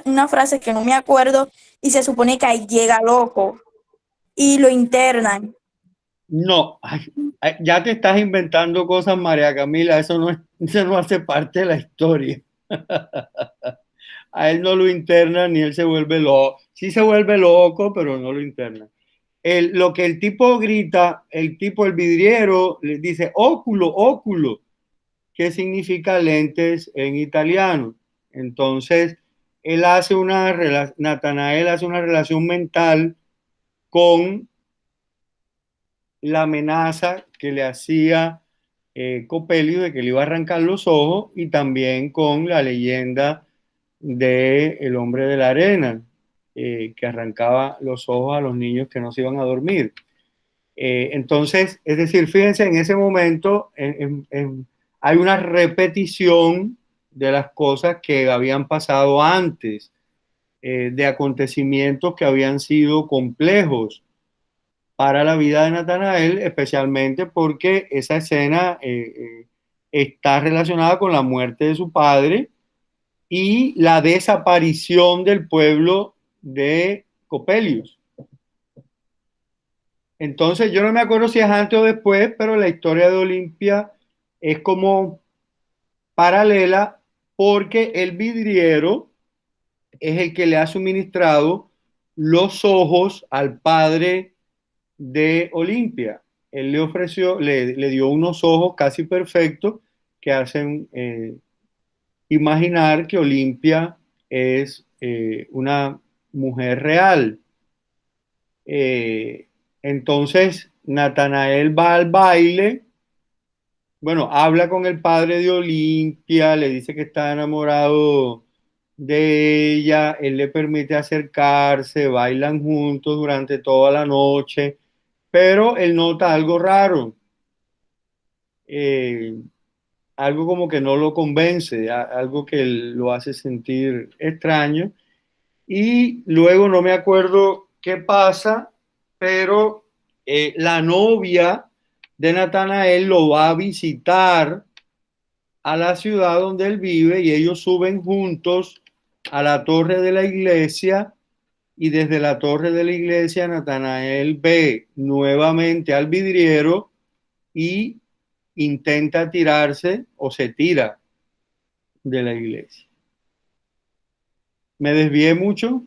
una frase que no me acuerdo y se supone que ahí llega loco y lo internan. No, ay, ay, ya te estás inventando cosas, María Camila, eso no hace parte de la historia. A él no lo internan ni él se vuelve loco. Sí se vuelve loco, pero no lo internan. Lo que el tipo grita, el vidriero, le dice óculo, óculo, que significa lentes en italiano. Entonces, Natanael hace una relación mental con la amenaza que le hacía Copelio de que le iba a arrancar los ojos y también con la leyenda de El hombre de la arena, que arrancaba los ojos a los niños que no se iban a dormir. Entonces, es decir, fíjense, en ese momento hay una repetición de las cosas que habían pasado antes, de acontecimientos que habían sido complejos para la vida de Natanael, especialmente porque esa escena está relacionada con la muerte de su padre y la desaparición del pueblo de Copelius. Entonces, yo no me acuerdo si es antes o después, pero la historia de Olimpia es como paralela porque el vidriero es el que le ha suministrado los ojos al padre de Olimpia. Él le ofreció, le dio unos ojos casi perfectos que hacen imaginar que Olimpia es una mujer real. Entonces, Natanael va al baile, bueno, habla con el padre de Olimpia, le dice que está enamorado de ella, él le permite acercarse, bailan juntos durante toda la noche, pero él nota algo raro, eh, algo como que no lo convence, algo que lo hace sentir extraño. Y luego no me acuerdo qué pasa, pero la novia de Natanael lo va a visitar a la ciudad donde él vive y ellos suben juntos a la torre de la iglesia y desde la torre de la iglesia Natanael ve nuevamente al vidriero y intenta tirarse o se tira de la iglesia. ¿Me desvié mucho?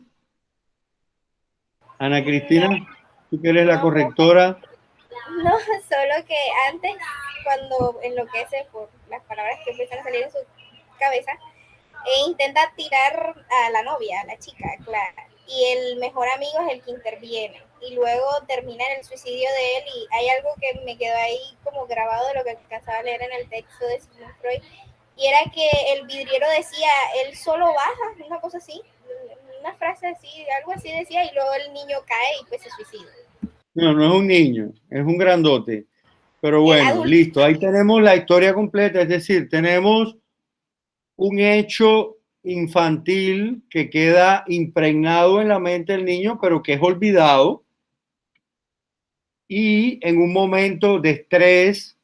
Ana Cristina, tú que eres la correctora. No, solo que antes, cuando enloquece por las palabras que empiezan a salir en su cabeza, intenta tirar a la novia, a la chica, Clara, y el mejor amigo es el que interviene, y luego termina en el suicidio de él, y hay algo que me quedó ahí como grabado de lo que alcanzaba a leer en el texto de Sigmund Freud, y era que el vidriero decía, él solo baja, una cosa así, una frase así, algo así decía, y luego el niño cae y pues se suicida. No, no es un niño, es un grandote. Pero bueno, listo, ahí tenemos la historia completa, es decir, tenemos un hecho infantil que queda impregnado en la mente del niño, pero que es olvidado. Y en un momento de estrés,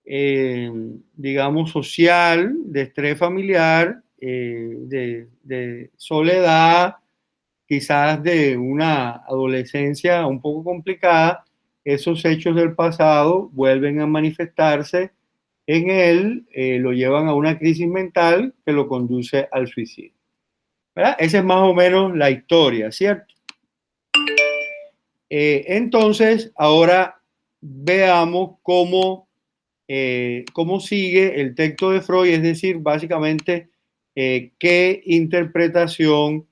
digamos, social, de estrés familiar, de soledad, quizás de una adolescencia un poco complicada, esos hechos del pasado vuelven a manifestarse en él, lo llevan a una crisis mental que lo conduce al suicidio. ¿Verdad? Esa es más o menos la historia, ¿cierto? Entonces, ahora veamos cómo sigue el texto de Freud, es decir, básicamente qué interpretación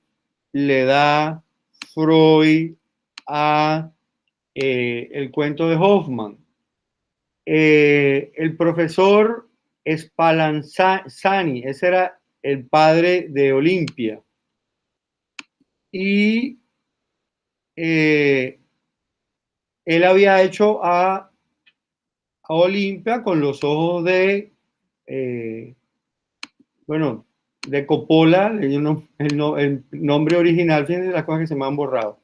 le da Freud a el cuento de Hoffmann. El profesor Spallanzani, ese era el padre de Olimpia. Y él había hecho a Olimpia con los ojos de, bueno, de Coppola, el nombre original, fíjense las cosas que se me han borrado.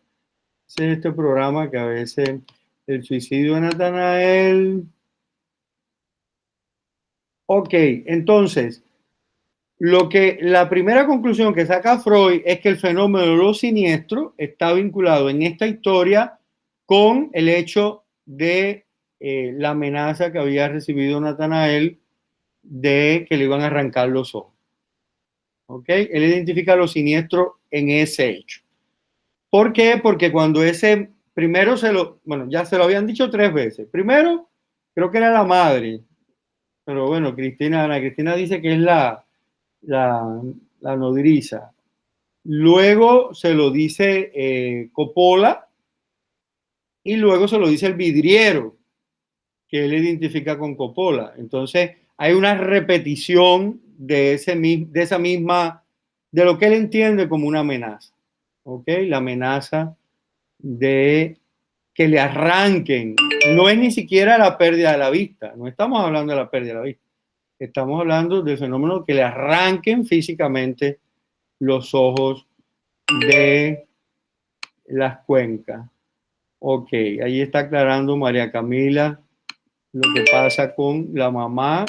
Ese es este programa que a veces el suicidio de Natanael. Ok, entonces, la primera conclusión que saca Freud es que el fenómeno de lo siniestro está vinculado en esta historia con el hecho de la amenaza que había recibido Natanael de que le iban a arrancar los ojos. ¿Ok? Él identifica lo siniestro en ese hecho. ¿Por qué? Porque cuando ese, primero ya se lo habían dicho 3 veces. Primero, creo que era la madre, pero bueno, Ana Cristina dice que es la nodriza. Luego se lo dice Coppola y luego se lo dice el vidriero, que él identifica con Coppola. Entonces hay una repetición de lo que él entiende como una amenaza. ¿Ok? La amenaza de que le arranquen. No es ni siquiera la pérdida de la vista. No estamos hablando de la pérdida de la vista. Estamos hablando del fenómeno que le arranquen físicamente los ojos de las cuencas. Ok, ahí está aclarando María Camila lo que pasa con la mamá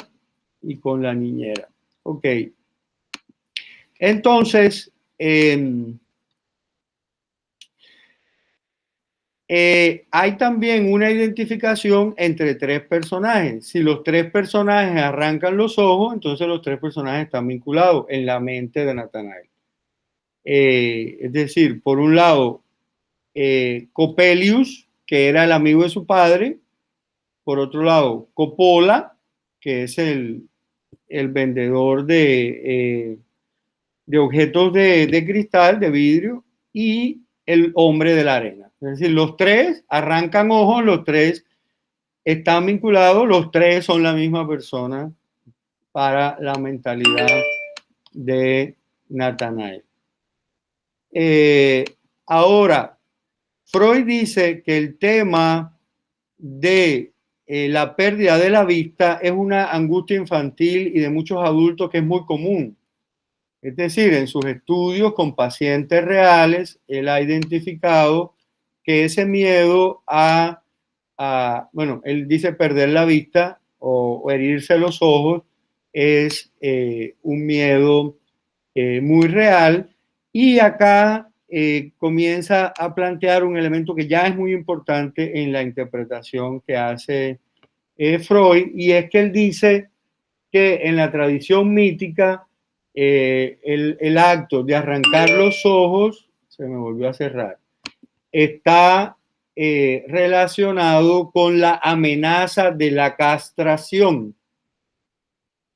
y con la niñera. Ok. Entonces, hay también una identificación entre 3 personajes. Si los 3 personajes arrancan los ojos, entonces los 3 personajes están vinculados en la mente de Natanael. Es decir, por un lado, Coppelius, que era el amigo de su padre. Por otro lado, Coppola, que es el vendedor de objetos de cristal, de vidrio, y el hombre de la arena. Es decir, los tres arrancan ojos, los tres están vinculados, los tres son la misma persona para la mentalidad de Natanael. Ahora, Freud dice que el tema de la pérdida de la vista es una angustia infantil y de muchos adultos que es muy común. Es decir, en sus estudios con pacientes reales, él ha identificado que ese miedo bueno, él dice perder la vista o herirse los ojos es un miedo muy real. Y acá comienza a plantear un elemento que ya es muy importante en la interpretación que hace Freud, y es que él dice que en la tradición mítica el acto de arrancar los ojos, se me volvió a cerrar, está relacionado con la amenaza de la castración.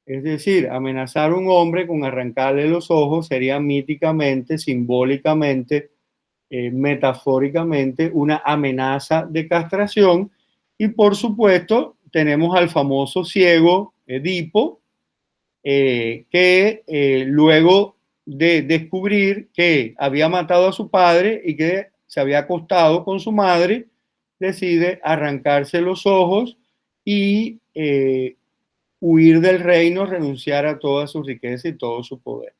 Es decir, amenazar a un hombre con arrancarle los ojos sería míticamente, simbólicamente, metafóricamente, una amenaza de castración. Y por supuesto, tenemos al famoso ciego Edipo, que luego de descubrir que había matado a su padre y que se había acostado con su madre, decide arrancarse los ojos y huir del reino, renunciar a toda su riqueza y todo su poder.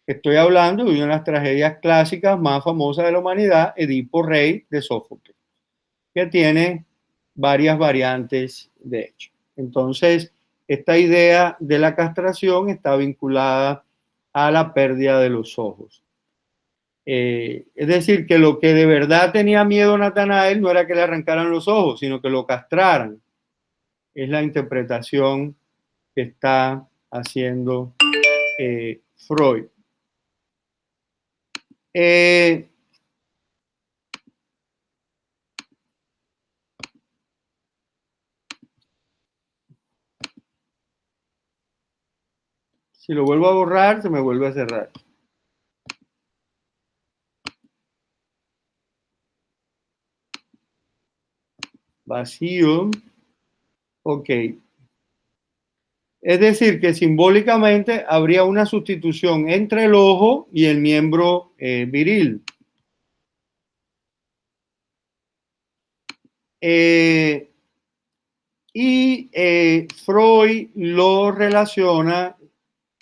Estoy hablando de una de las tragedias clásicas más famosas de la humanidad, Edipo Rey de Sófocles, que tiene varias variantes de hecho. Entonces, esta idea de la castración está vinculada a la pérdida de los ojos. Es decir, que lo que de verdad tenía miedo Natanael no era que le arrancaran los ojos, sino que lo castraran. Es la interpretación que está haciendo Freud. Si lo vuelvo a borrar, se me vuelve a cerrar. Vacío. Ok. Es decir, que simbólicamente habría una sustitución entre el ojo y el miembro viril. Freud lo relaciona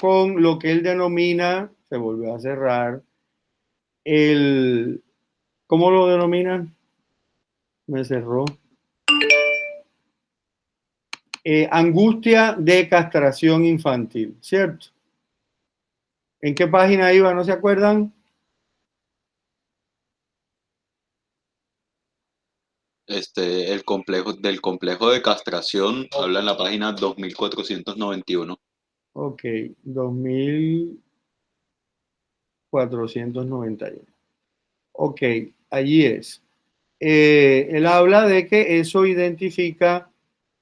con lo que él denomina, se volvió a cerrar, ¿cómo lo denominan? Me cerró. Angustia de castración infantil, ¿cierto? ¿En qué página iba? ¿No se acuerdan? Del complejo de castración habla en la página 2491. Ok, 2491. Ok, allí es. Él habla de que eso identifica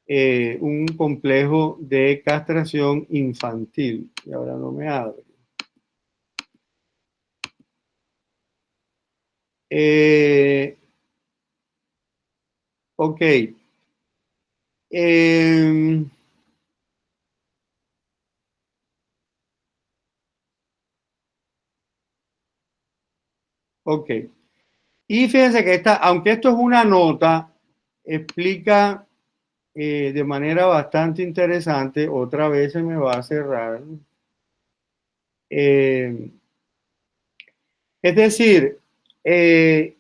un complejo de castración infantil. Y ahora no me abre. Ok. Ok. Y fíjense que aunque esto es una nota, explica de manera bastante interesante, otra vez se me va a cerrar. Es decir, en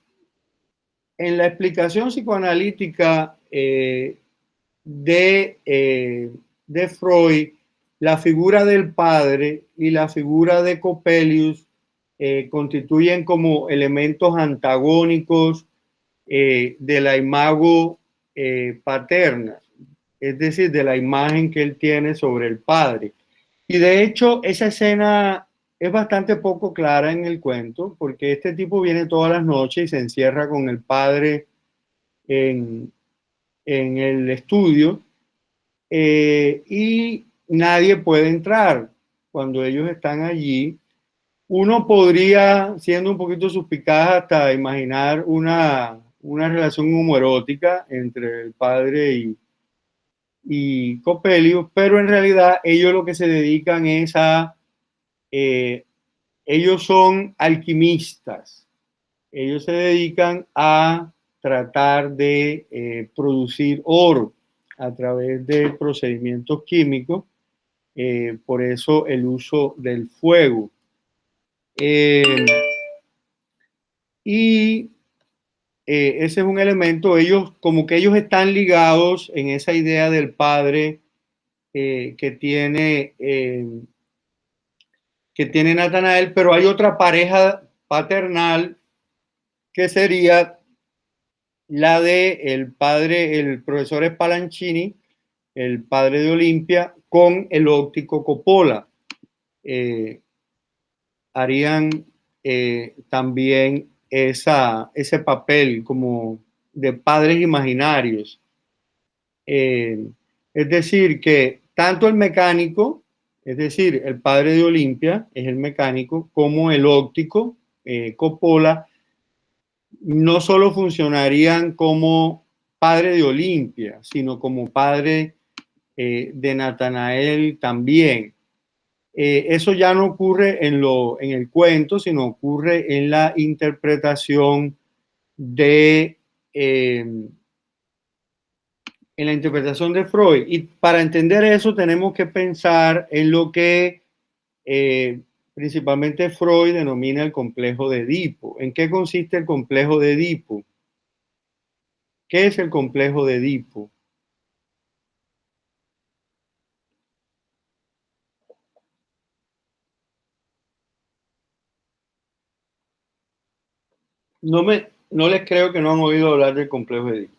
la explicación psicoanalítica de Freud, la figura del padre y la figura de Coppelius constituyen como elementos antagónicos de la imago paterna, es decir, de la imagen que él tiene sobre el padre. Y de hecho, esa escena es bastante poco clara en el cuento, porque este tipo viene todas las noches y se encierra con el padre en el estudio, y nadie puede entrar cuando ellos están allí. Uno podría, siendo un poquito suspicaz, hasta imaginar una relación homoerótica entre el padre y Coppelius, pero en realidad ellos lo que se dedican es ellos son alquimistas, ellos se dedican a tratar de producir oro a través de procedimientos químicos, por eso el uso del fuego. Y ese es un elemento, ellos como que ellos están ligados en esa idea del padre que tiene Natanael, pero hay otra pareja paternal que sería la de el padre, el profesor Spallanzini, el padre de Olimpia, con el óptico Coppola. Harían también ese papel como de padres imaginarios. Es decir, que tanto el mecánico, es decir, el padre de Olimpia es el mecánico, como el óptico, Coppola, no solo funcionarían como padre de Olimpia, sino como padre de Natanael también. Eso ya no ocurre en el cuento, sino ocurre en la interpretación de Freud. Y para entender eso tenemos que pensar en lo que principalmente Freud denomina el complejo de Edipo. ¿En qué consiste el complejo de Edipo? ¿Qué es el complejo de Edipo? No les creo que no han oído hablar del complejo de Edipo.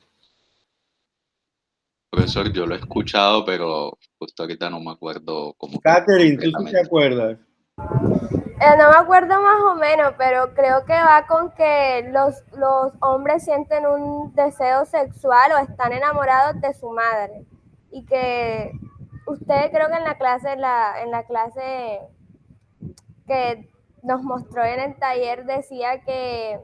Profesor, yo lo he escuchado, pero justo ahorita no me acuerdo cómo. Catherine, ¿tú sí te acuerdas? No me acuerdo más o menos, pero creo que va con que los hombres sienten un deseo sexual o están enamorados de su madre. Y que usted creo que en la clase que nos mostró en el taller decía que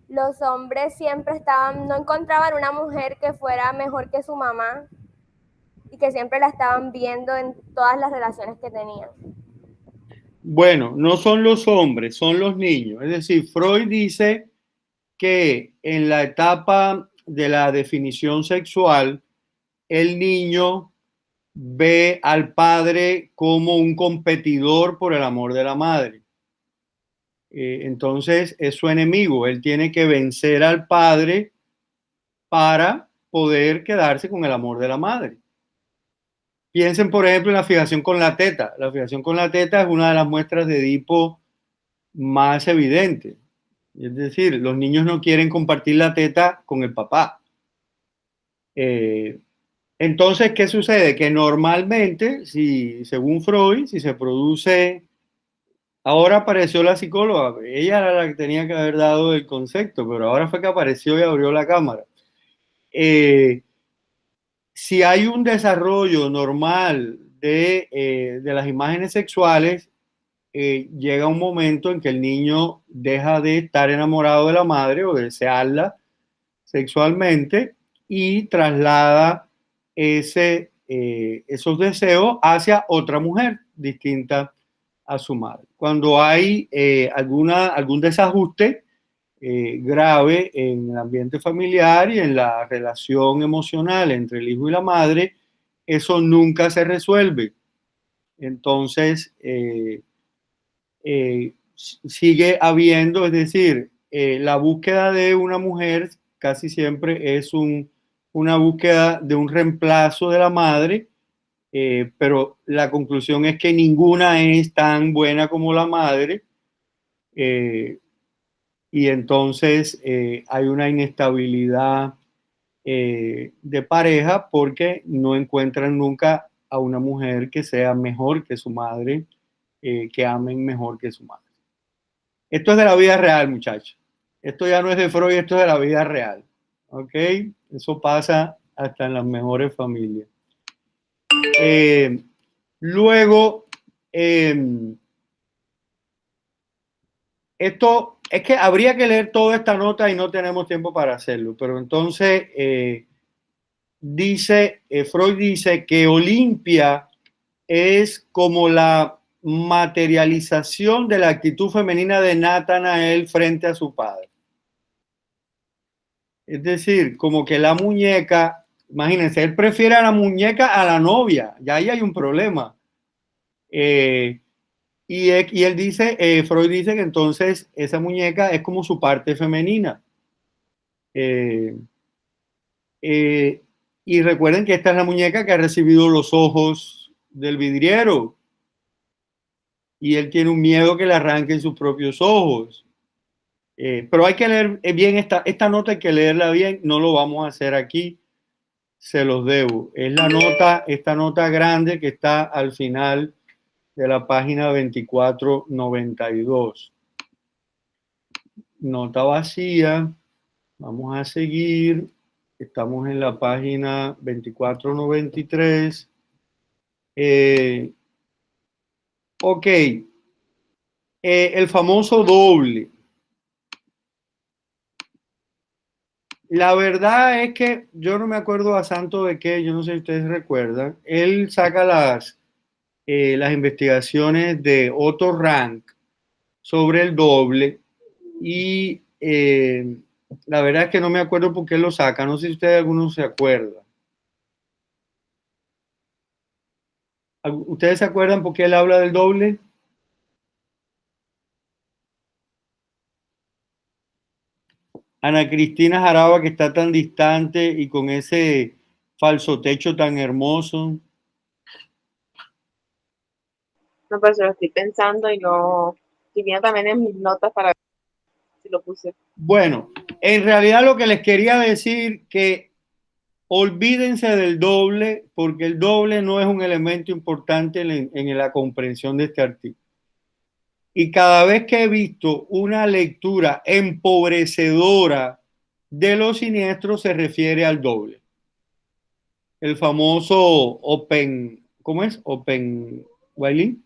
los hombres siempre no encontraban una mujer que fuera mejor que su mamá y que siempre la estaban viendo en todas las relaciones que tenían. Bueno, no son los hombres, son los niños. Es decir, Freud dice que en la etapa de la definición sexual, el niño ve al padre como un competidor por el amor de la madre. Entonces es su enemigo. Él tiene que vencer al padre para poder quedarse con el amor de la madre. Piensen, por ejemplo, en la fijación con la teta. La fijación con la teta es una de las muestras de Edipo más evidentes. Es decir, los niños no quieren compartir la teta con el papá. Entonces, ¿qué sucede? Que normalmente, según Freud, si se produce... Ahora apareció la psicóloga, ella era la que tenía que haber dado el concepto, pero ahora fue que apareció y abrió la cámara. Si hay un desarrollo normal de las imágenes sexuales, llega un momento en que el niño deja de estar enamorado de la madre o de desearla sexualmente y traslada esos deseos hacia otra mujer distinta a su madre. Cuando hay algún desajuste grave en el ambiente familiar y en la relación emocional entre el hijo y la madre, eso nunca se resuelve. Entonces, sigue habiendo, es decir, la búsqueda de una mujer casi siempre es una búsqueda de un reemplazo de la madre, pero la conclusión es que ninguna es tan buena como la madre, y entonces hay una inestabilidad de pareja porque no encuentran nunca a una mujer que sea mejor que su madre que amen mejor que su madre. Esto es de la vida real, muchachos. Esto ya no es de Freud, esto es de la vida real. ¿Ok? Eso pasa hasta en las mejores familias. Luego, esto es que habría que leer toda esta nota y no tenemos tiempo para hacerlo, pero entonces Freud dice que Olimpia es como la materialización de la actitud femenina de Natanael frente a su padre. Es decir, como que la muñeca, imagínense, él prefiere a la muñeca a la novia, ya ahí hay un problema. Y él dice, Freud dice que entonces esa muñeca es como su parte femenina. Y recuerden que esta es la muñeca que ha recibido los ojos del vidriero. Y él tiene un miedo que le arranquen sus propios ojos. Pero hay que leer bien esta nota, hay que leerla bien, no lo vamos a hacer aquí, se los debo. Es la nota, esta nota grande que está al final de la página 2492. Nota vacía, vamos a seguir, estamos en la página 2493. Ok, el famoso doble. La verdad es que yo no me acuerdo a santo de qué, yo no sé si ustedes recuerdan. Él saca las investigaciones de Otto Rank sobre el doble y la verdad es que no me acuerdo por qué lo saca. No sé si ustedes alguno se acuerda. ¿Ustedes se acuerdan por qué él habla del doble? Ana Cristina Jaraba, que está tan distante y con ese falso techo tan hermoso. No, pero se lo estoy pensando y no. Estoy viendo también en mis notas para ver si lo puse. Bueno, en realidad lo que les quería decir que olvídense del doble, porque el doble no es un elemento importante en la comprensión de este artículo. Y cada vez que he visto una lectura empobrecedora de los siniestros se refiere al doble. El famoso ¿cómo es? ¿Wiley?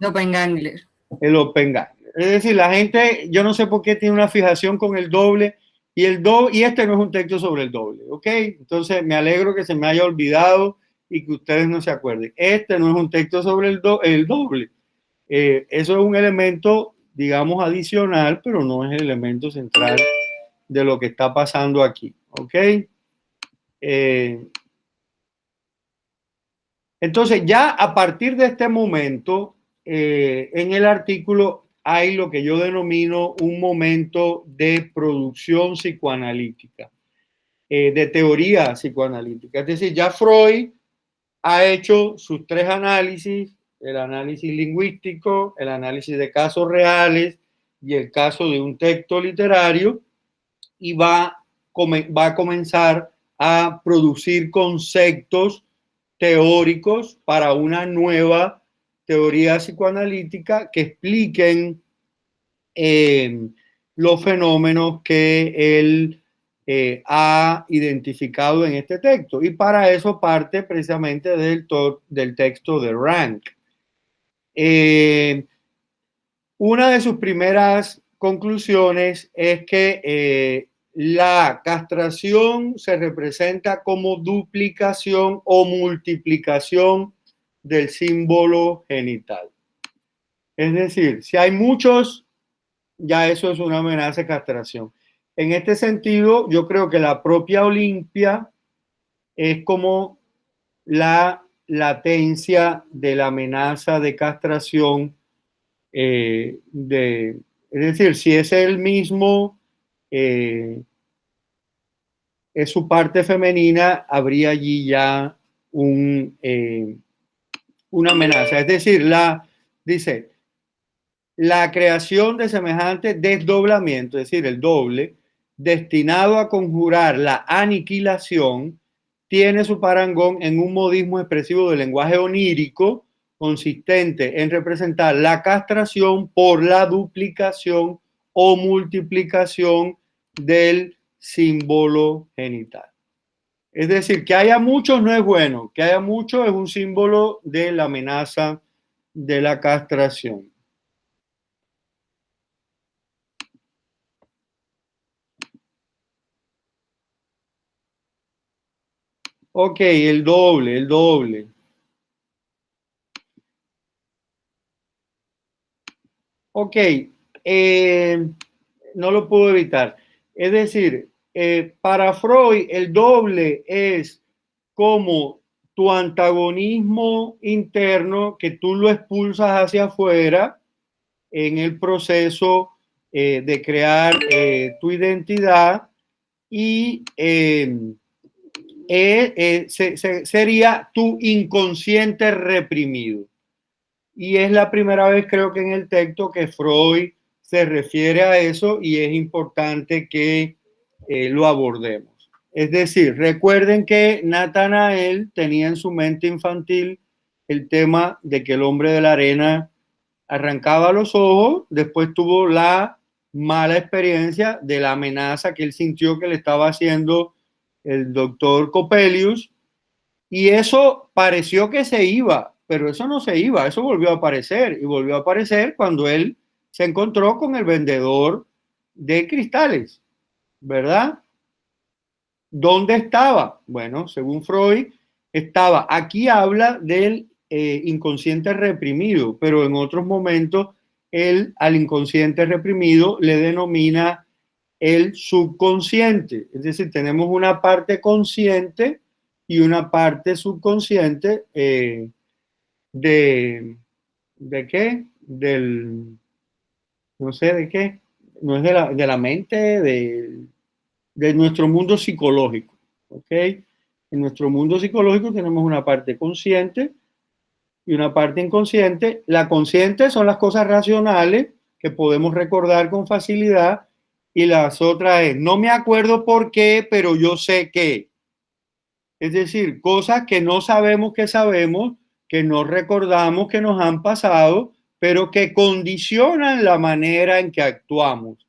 Doppelganger. El Oppenganger. Es decir, la gente, yo no sé por qué tiene una fijación con el doble y este no es un texto sobre el doble, ¿ok? Entonces me alegro que se me haya olvidado y que ustedes no se acuerden. Este no es un texto sobre el doble. Eso es un elemento, digamos, adicional, pero no es el elemento central de lo que está pasando aquí, ¿ok? Entonces, ya a partir de este momento, en el artículo hay lo que yo denomino un momento de producción psicoanalítica, de teoría psicoanalítica. Es decir, ya Freud ha hecho sus tres análisis, el análisis lingüístico, el análisis de casos reales y el caso de un texto literario, y va a comenzar a producir conceptos teóricos para una nueva teoría psicoanalítica que expliquen los fenómenos que él ha identificado en este texto. Y para eso parte precisamente del texto de Rank. Una de sus primeras conclusiones es que la castración se representa como duplicación o multiplicación del símbolo genital. Es decir, si hay muchos, ya eso es una amenaza de castración. En este sentido, yo creo que la propia Olimpia es como la latencia de la amenaza de castración. Es decir, si es el mismo, es su parte femenina, habría allí ya una amenaza. Es decir, dice, la creación de semejante desdoblamiento, es decir, el doble, destinado a conjurar la aniquilación, tiene su parangón en un modismo expresivo del lenguaje onírico consistente en representar la castración por la duplicación o multiplicación del símbolo genital. Es decir, que haya muchos no es bueno, que haya muchos es un símbolo de la amenaza de la castración. Ok, el doble. Ok, no lo puedo evitar. Es decir, para Freud el doble es como tu antagonismo interno que tú lo expulsas hacia afuera en el proceso de crear tu identidad y sería tu inconsciente reprimido. Y es la primera vez, creo que en el texto, que Freud se refiere a eso y es importante que lo abordemos. Es decir, recuerden que Natanael tenía en su mente infantil el tema de que el hombre de la arena arrancaba los ojos, después tuvo la mala experiencia de la amenaza que él sintió que le estaba haciendo el doctor Coppelius, y eso pareció que se iba, pero eso no se iba, eso volvió a aparecer, y volvió a aparecer cuando él se encontró con el vendedor de cristales, ¿verdad? ¿Dónde estaba? Bueno, según Freud, estaba, aquí habla del inconsciente reprimido, pero en otros momentos él al inconsciente reprimido le denomina el subconsciente. Es decir, tenemos una parte consciente y una parte subconsciente ¿de qué? No sé de qué, no es de la mente, de nuestro mundo psicológico, ¿ok? En nuestro mundo psicológico tenemos una parte consciente y una parte inconsciente. La consciente son las cosas racionales que podemos recordar con facilidad, y las otras es, no me acuerdo por qué, pero yo sé que. Es decir, cosas que no sabemos que sabemos, que no recordamos que nos han pasado, pero que condicionan la manera en que actuamos.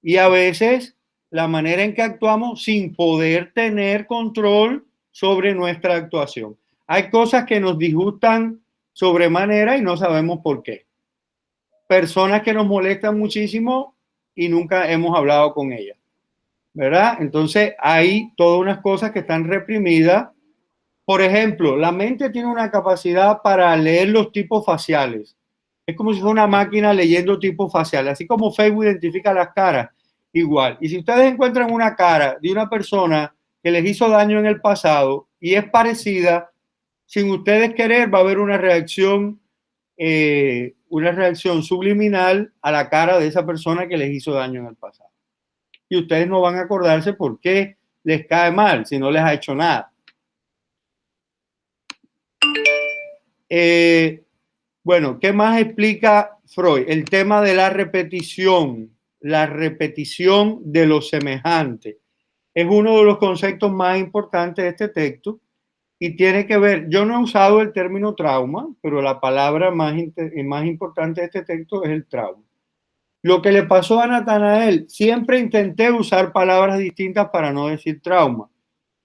Y a veces la manera en que actuamos sin poder tener control sobre nuestra actuación. Hay cosas que nos disgustan sobremanera y no sabemos por qué. Personas que nos molestan muchísimo y nunca hemos hablado con ellas, ¿verdad? Entonces hay todas unas cosas que están reprimidas. Por ejemplo, la mente tiene una capacidad para leer los tipos faciales. Es como si fuera una máquina leyendo tipos faciales, así como Facebook identifica las caras, igual. Y si ustedes encuentran una cara de una persona que les hizo daño en el pasado y es parecida, sin ustedes querer va a haber una reacción subliminal a la cara de esa persona que les hizo daño en el pasado. Y ustedes no van a acordarse por qué les cae mal si no les ha hecho nada. Bueno, ¿qué más explica Freud? El tema de la repetición de lo semejante. Es uno de los conceptos más importantes de este texto y tiene que ver, yo no he usado el término trauma, pero la palabra más importante de este texto es el trauma. Lo que le pasó a Natanael, siempre intenté usar palabras distintas para no decir trauma,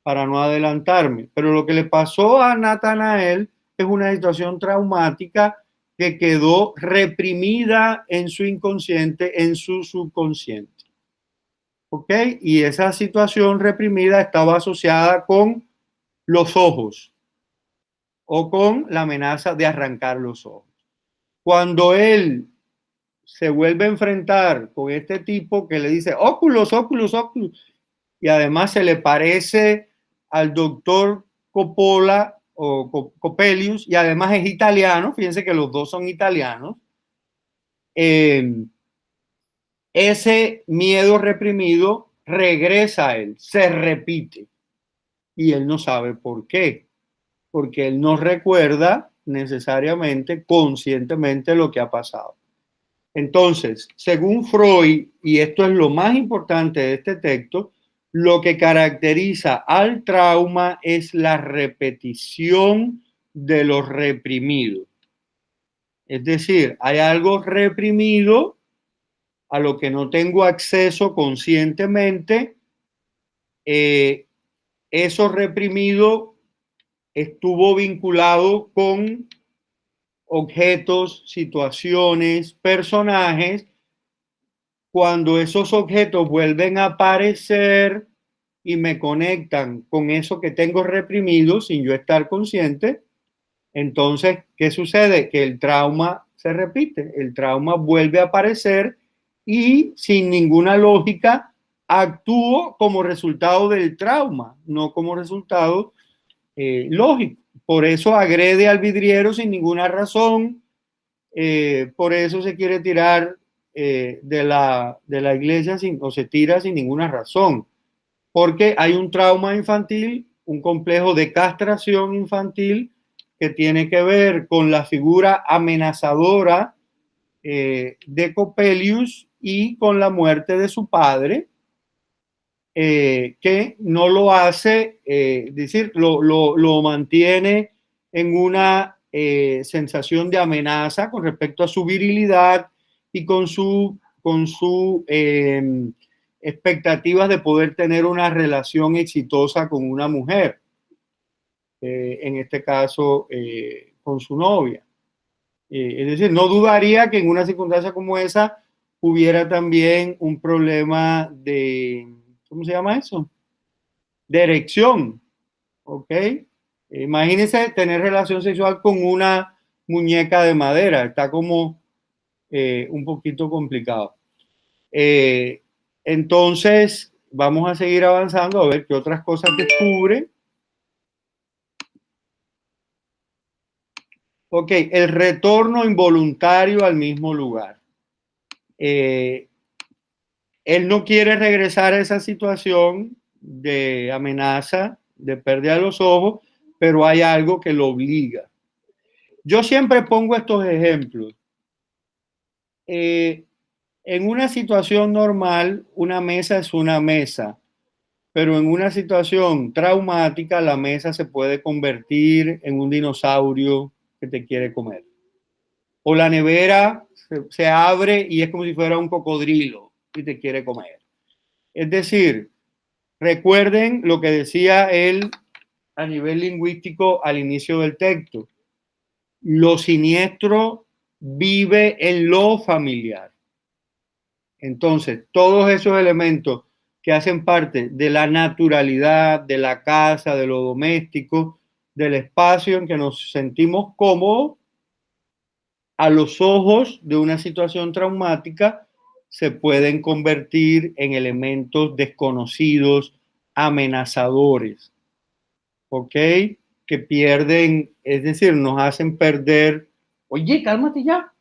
para no adelantarme, pero lo que le pasó a Natanael es una situación traumática que quedó reprimida en su inconsciente, en su subconsciente. ¿Ok? Y esa situación reprimida estaba asociada con los ojos o con la amenaza de arrancar los ojos. Cuando él se vuelve a enfrentar con este tipo que le dice óculos, óculos, óculos, y además se le parece al doctor Coppola o Coppelius, y además es italiano, fíjense que los dos son italianos, ese miedo reprimido regresa a él, se repite, y él no sabe por qué, porque él no recuerda necesariamente, conscientemente, lo que ha pasado. Entonces, según Freud, y esto es lo más importante de este texto, lo que caracteriza al trauma es la repetición de lo reprimido. Es decir, hay algo reprimido a lo que no tengo acceso conscientemente. Eso reprimido estuvo vinculado con objetos, situaciones, personajes. Cuando esos objetos vuelven a aparecer y me conectan con eso que tengo reprimido sin yo estar consciente, entonces, ¿qué sucede? Que el trauma se repite, el trauma vuelve a aparecer y sin ninguna lógica actúo como resultado del trauma, no como resultado lógico. Por eso agrede al vidriero sin ninguna razón, por eso se quiere tirar de la iglesia o se tira sin ninguna razón, porque hay un trauma infantil, un complejo de castración infantil que tiene que ver con la figura amenazadora de Coppelius y con la muerte de su padre, que no lo hace, decir, lo mantiene en una sensación de amenaza con respecto a su virilidad y con su expectativas de poder tener una relación exitosa con una mujer, en este caso con su novia. Es decir, no dudaría que en una circunstancia como esa hubiera también un problema de, ¿cómo se llama eso? De erección, ¿ok? Imagínense tener relación sexual con una muñeca de madera, está como un poquito complicado. Entonces, vamos a seguir avanzando a ver qué otras cosas descubre. Ok, el retorno involuntario al mismo lugar. Él no quiere regresar a esa situación de amenaza, de pérdida de los ojos, pero hay algo que lo obliga. Yo siempre pongo estos ejemplos. En una situación normal, una mesa es una mesa, pero en una situación traumática, la mesa se puede convertir en un dinosaurio que te quiere comer. O la nevera se abre y es como si fuera un cocodrilo y te quiere comer. Es decir, recuerden lo que decía él a nivel lingüístico al inicio del texto. Lo siniestro vive en lo familiar. Entonces, todos esos elementos que hacen parte de la naturalidad, de la casa, de lo doméstico, del espacio en que nos sentimos cómodos, a los ojos de una situación traumática se pueden convertir en elementos desconocidos, amenazadores, ¿ok? Que pierden, es decir, nos hacen perder. Oye, cálmate ya.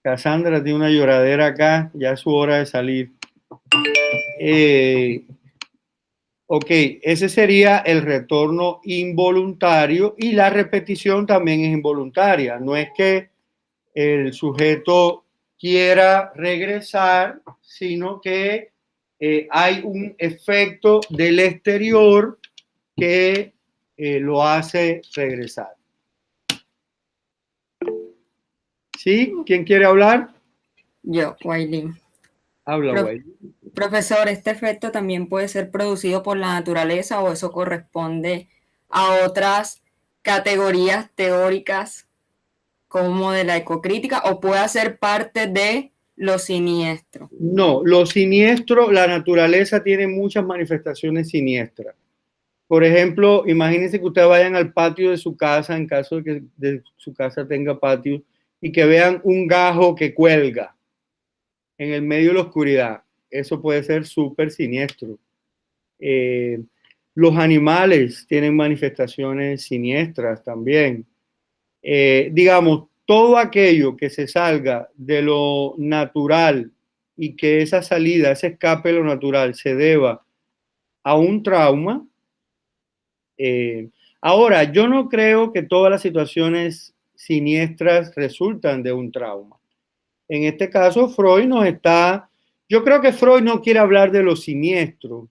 Cassandra tiene una lloradera acá, ya es su hora de salir. Ok, ese sería el retorno involuntario y la repetición también es involuntaria. No es que el sujeto quiera regresar, sino que hay un efecto del exterior que lo hace regresar. ¿Sí? ¿Quién quiere hablar? Yo, Wailin. Habla, güey. Profesor, ¿este efecto también puede ser producido por la naturaleza o eso corresponde a otras categorías teóricas como de la ecocrítica o puede ser parte de lo siniestro? No, lo siniestro, la naturaleza tiene muchas manifestaciones siniestras. Por ejemplo, imagínense que ustedes vayan al patio de su casa, en caso de que de su casa tenga patio, y que vean un gajo que cuelga en el medio de la oscuridad. Eso puede ser súper siniestro. Los animales tienen manifestaciones siniestras también. Digamos, todo aquello que se salga de lo natural y que esa salida, ese escape de lo natural se deba a un trauma. Ahora, yo no creo que todas las situaciones siniestras resultan de un trauma. En este caso, Freud nos está... Yo creo que Freud no quiere hablar de lo siniestro.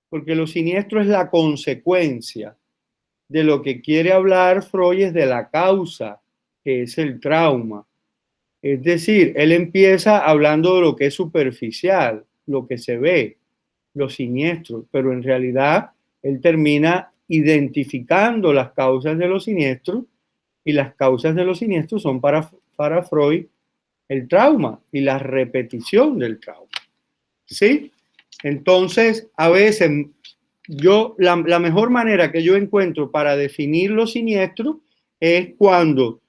porque lo siniestro es la consecuencia de lo que quiere hablar Freud, es de la causa, que es el trauma. Es decir, él empieza hablando de lo que es superficial, lo que se ve, lo siniestro, pero en realidad él termina identificando las causas de los siniestros, y las causas de los siniestros son para Freud el trauma y la repetición del trauma. ¿Sí? Entonces, a veces la mejor manera que yo encuentro para definir lo siniestro es cuando,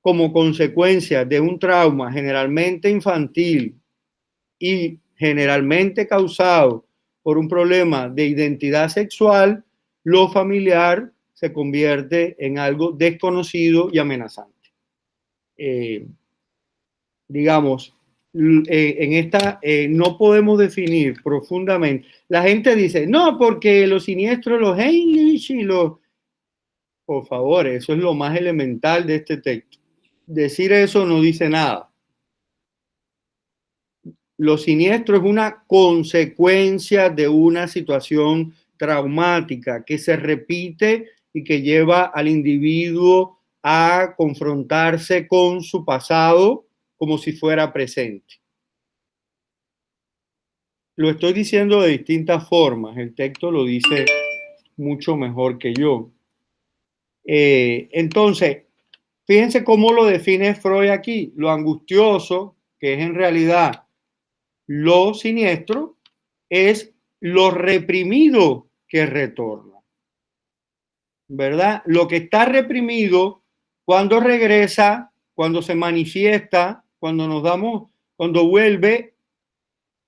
como consecuencia de un trauma generalmente infantil y generalmente causado por un problema de identidad sexual, lo familiar se convierte en algo desconocido y amenazante. Digamos, en esta no podemos definir profundamente. La gente dice, no, porque los siniestros, los Heinrich y los... Por favor, eso es lo más elemental de este texto. Decir eso no dice nada. Lo siniestro es una consecuencia de una situación traumática que se repite y que lleva al individuo a confrontarse con su pasado como si fuera presente. Lo estoy diciendo de distintas formas. El texto lo dice mucho mejor que yo. Entonces, fíjense cómo lo define Freud aquí. Lo angustioso, que es en realidad lo siniestro, es lo reprimido que retorna, ¿verdad? Lo que está reprimido, cuando regresa, cuando se manifiesta, cuando vuelve,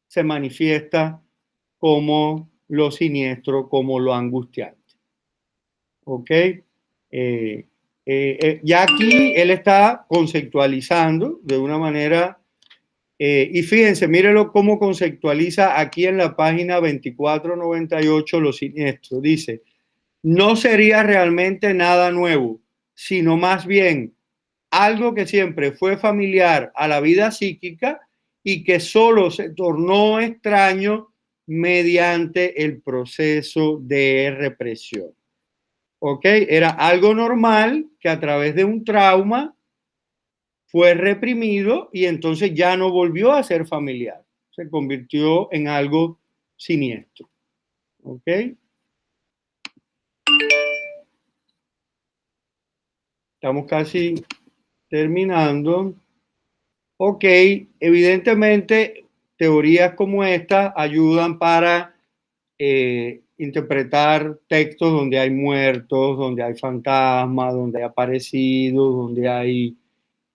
se manifiesta como lo siniestro, como lo angustiante. ¿Ok? Ya aquí él está conceptualizando de una manera, y fíjense, mírenlo cómo conceptualiza aquí en la página 2498 lo siniestro. Dice, no sería realmente nada nuevo, sino más bien algo que siempre fue familiar a la vida psíquica y que solo se tornó extraño mediante el proceso de represión. ¿Ok? Era algo normal que a través de un trauma fue reprimido y entonces ya no volvió a ser familiar. Se convirtió en algo siniestro. ¿Ok? Estamos casi terminando. Ok, evidentemente teorías como esta ayudan para interpretar textos donde hay muertos, donde hay fantasmas, donde hay aparecidos, donde hay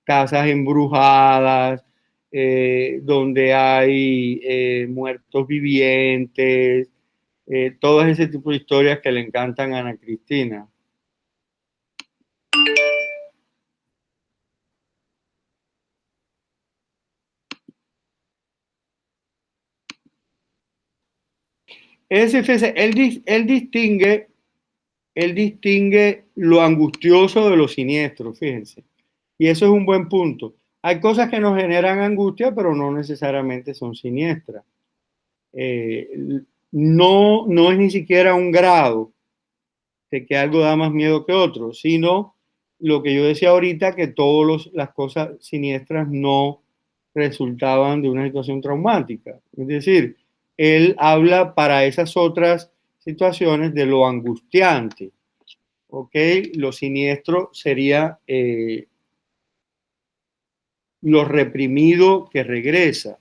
casas embrujadas, donde hay muertos vivientes, todo ese tipo de historias que le encantan a Ana Cristina. Es decir, fíjese, él distingue lo angustioso de lo siniestro, fíjense. Y eso es un buen punto. Hay cosas que nos generan angustia, pero no necesariamente son siniestras. No es ni siquiera un grado de que algo da más miedo que otro, sino lo que yo decía ahorita, que todas las cosas siniestras no resultaban de una situación traumática. Es decir, él habla para esas otras situaciones de lo angustiante. ¿Ok? Lo siniestro sería lo reprimido que regresa.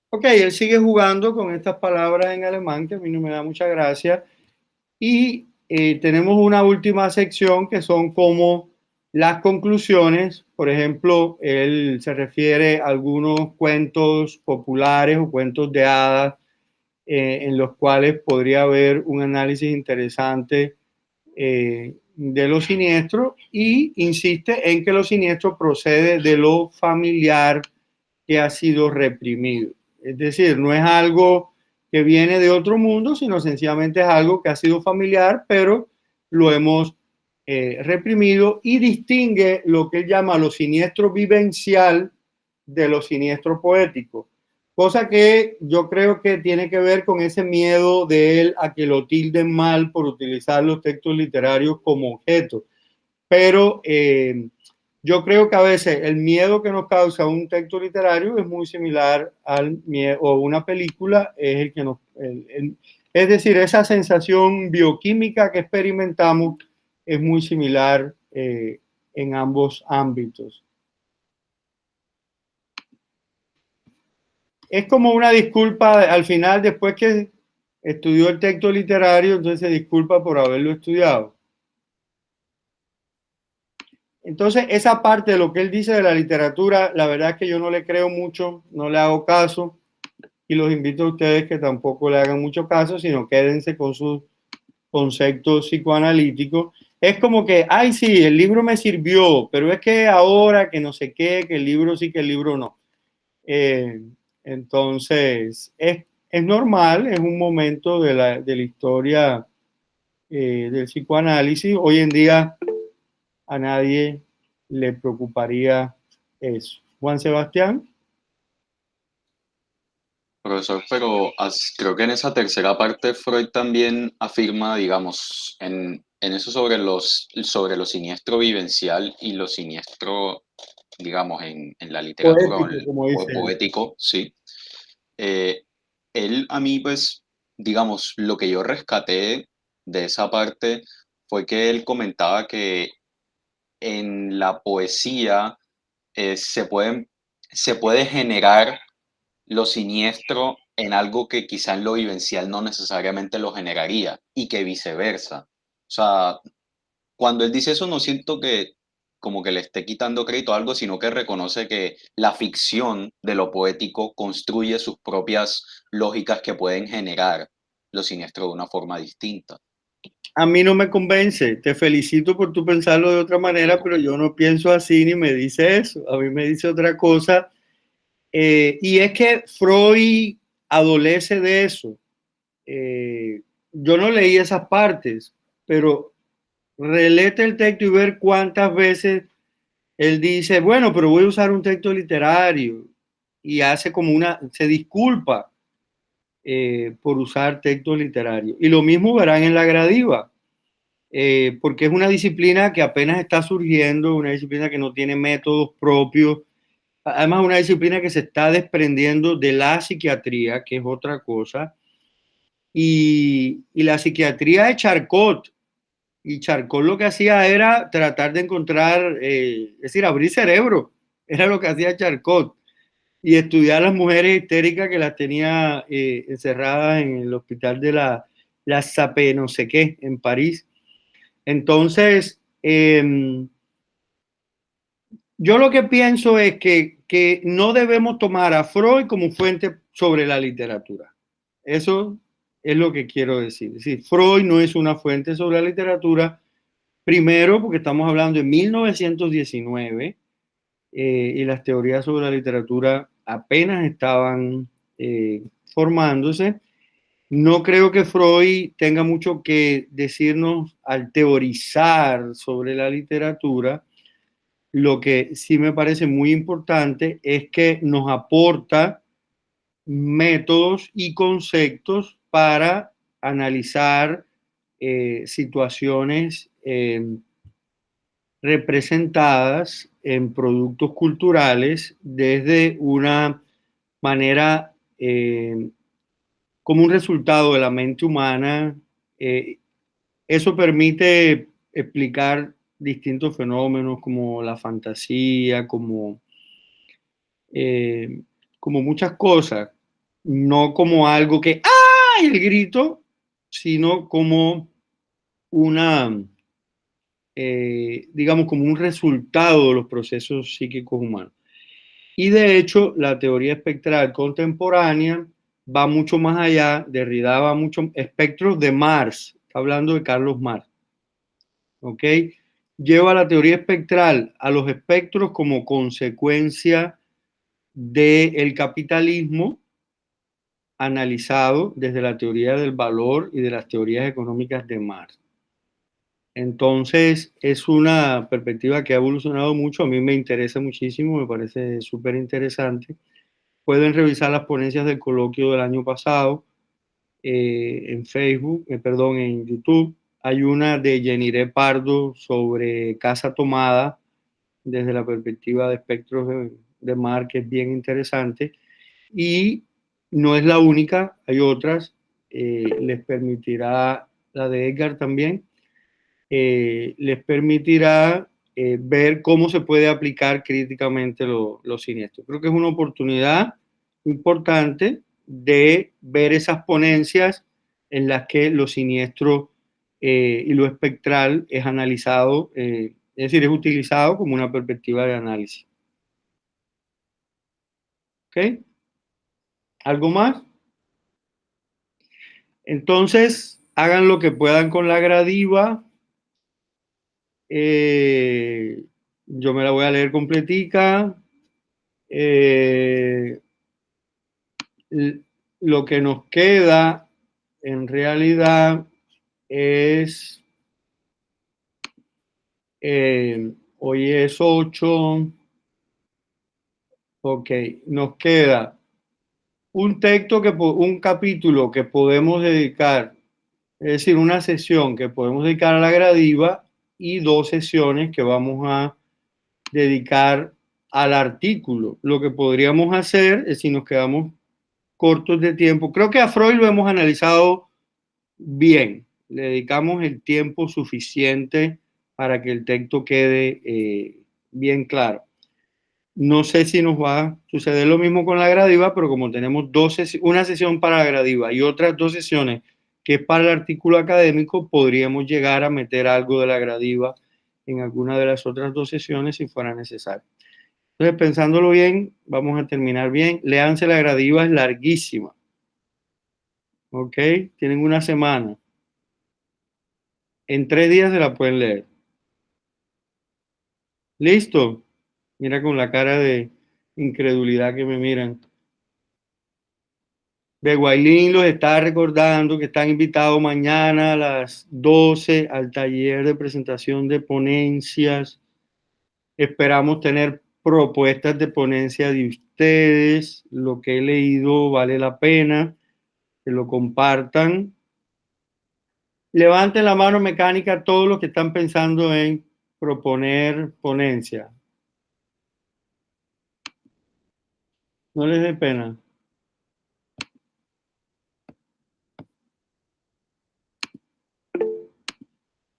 Ok, él sigue jugando con estas palabras en alemán que a mí no me da mucha gracia. Y tenemos una última sección que son como las conclusiones. Por ejemplo, él se refiere a algunos cuentos populares o cuentos de hadas en los cuales podría haber un análisis interesante de lo siniestro, y insiste en que lo siniestro procede de lo familiar que ha sido reprimido. Es decir, no es algo que viene de otro mundo, sino sencillamente es algo que ha sido familiar, pero lo hemos reprimido, y distingue lo que él llama lo siniestro vivencial de lo siniestro poético, cosa que yo creo que tiene que ver con ese miedo de él a que lo tilden mal por utilizar los textos literarios como objeto. Pero yo creo que a veces el miedo que nos causa un texto literario es muy similar al miedo, o una película es el que nos... es decir, esa sensación bioquímica que experimentamos es muy similar en ambos ámbitos. Es como una disculpa al final, después que estudió el texto literario, entonces se disculpa por haberlo estudiado. Entonces, esa parte de lo que él dice de la literatura, la verdad es que yo no le creo mucho, no le hago caso, y los invito a ustedes que tampoco le hagan mucho caso, sino quédense con sus conceptos psicoanalíticos. Es como que, ay, sí, el libro me sirvió, pero es que ahora que no sé qué, que el libro sí, que el libro no. Entonces, es normal, es un momento de la historia del psicoanálisis. Hoy en día a nadie le preocuparía eso. Juan Sebastián. Profesor, pero creo que en esa tercera parte Freud también afirma, digamos, en eso sobre lo siniestro vivencial y lo siniestro, digamos, en la literatura Poético, como dice él. poético, sí. Él a mí, pues, digamos, lo que yo rescaté de esa parte fue que él comentaba que en la poesía se puede generar lo siniestro en algo que quizá en lo vivencial no necesariamente lo generaría, y que viceversa. O sea, cuando él dice eso no siento que como que le esté quitando crédito a algo, sino que reconoce que la ficción de lo poético construye sus propias lógicas que pueden generar lo siniestro de una forma distinta. A mí no me convence. Te felicito por tu pensarlo de otra manera, pero yo no pienso así ni me dice eso. A mí me dice otra cosa. Y es que Freud adolece de eso. Yo no leí esas partes, pero relete el texto y ver cuántas veces él dice, bueno, pero voy a usar un texto literario, y hace como se disculpa por usar textos literarios. Y lo mismo verán en la gradiva, porque es una disciplina que apenas está surgiendo, una disciplina que no tiene métodos propios, además una disciplina que se está desprendiendo de la psiquiatría, que es otra cosa, y la psiquiatría de Charcot. Y Charcot lo que hacía era tratar de encontrar, es decir, abrir cerebro, era lo que hacía Charcot, y estudiar a las mujeres histéricas que las tenía encerradas en el hospital de la Sapé, no sé qué, en París. Entonces, yo lo que pienso es que no debemos tomar a Freud como fuente sobre la literatura. Eso es lo que quiero decir. Es decir, Freud no es una fuente sobre la literatura, primero porque estamos hablando de 1919 y las teorías sobre la literatura apenas estaban formándose. No creo que Freud tenga mucho que decirnos al teorizar sobre la literatura. Lo que sí me parece muy importante es que nos aporta métodos y conceptos para analizar situaciones representadas en productos culturales desde una manera como un resultado de la mente humana. Eso permite explicar distintos fenómenos como la fantasía, como muchas cosas, no como algo que ¡ay! El grito, sino como una, digamos, como un resultado de los procesos psíquicos humanos. Y de hecho, la teoría espectral contemporánea va mucho más allá. Derrida va mucho, espectros de Marx, está hablando de Carlos Marx, ¿ok? Lleva la teoría espectral a los espectros como consecuencia del capitalismo, analizado desde la teoría del valor y de las teorías económicas de Marx. Entonces, es una perspectiva que ha evolucionado mucho, a mí me interesa muchísimo, me parece súper interesante. Pueden revisar las ponencias del coloquio del año pasado en Facebook, perdón, en YouTube. Hay una de Yeniré Pardo sobre casa tomada desde la perspectiva de espectros de Marx, que es bien interesante. Y no es la única, hay otras, les permitirá, la de Edgar también, les permitirá ver cómo se puede aplicar críticamente los siniestros. Creo que es una oportunidad importante de ver esas ponencias en las que lo siniestro y lo espectral es analizado, es decir, es utilizado como una perspectiva de análisis. ¿Ok? ¿Algo más? Entonces, hagan lo que puedan con la gradiva. Yo me la voy a leer completica. Lo que nos queda en realidad es, hoy es 8, ok, nos queda un texto, un capítulo que podemos dedicar, es decir, una sesión que podemos dedicar a la gradiva y 2 sesiones que vamos a dedicar al artículo. Lo que podríamos hacer es, si nos quedamos cortos de tiempo, creo que a Freud lo hemos analizado bien, le dedicamos el tiempo suficiente para que el texto quede bien claro. No sé si nos va a suceder lo mismo con la gradiva, pero como tenemos una sesión para la gradiva y otras 2 sesiones que es para el artículo académico, podríamos llegar a meter algo de la gradiva en alguna de las otras 2 sesiones si fuera necesario. Entonces, pensándolo bien, vamos a terminar bien. Léanse la gradiva, es larguísima. ¿Ok? Tienen una semana. En 3 días se la pueden leer. ¿Listo? Mira con la cara de incredulidad que me miran. Beguailín los está recordando que están invitados mañana a las 12 al taller de presentación de ponencias. Esperamos tener propuestas de ponencia de ustedes. Lo que he leído vale la pena que lo compartan. Levanten la mano mecánica todos los que están pensando en proponer ponencia. No les dé pena.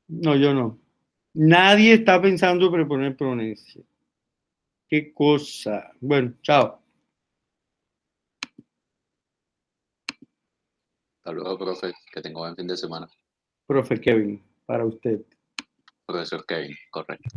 No, yo no. Nadie está pensando en proponer ponencia. Qué cosa. Bueno, chao. Hasta luego, profe. Que tenga buen fin de semana. Profe Kevin, para usted. Profesor Kevin, correcto.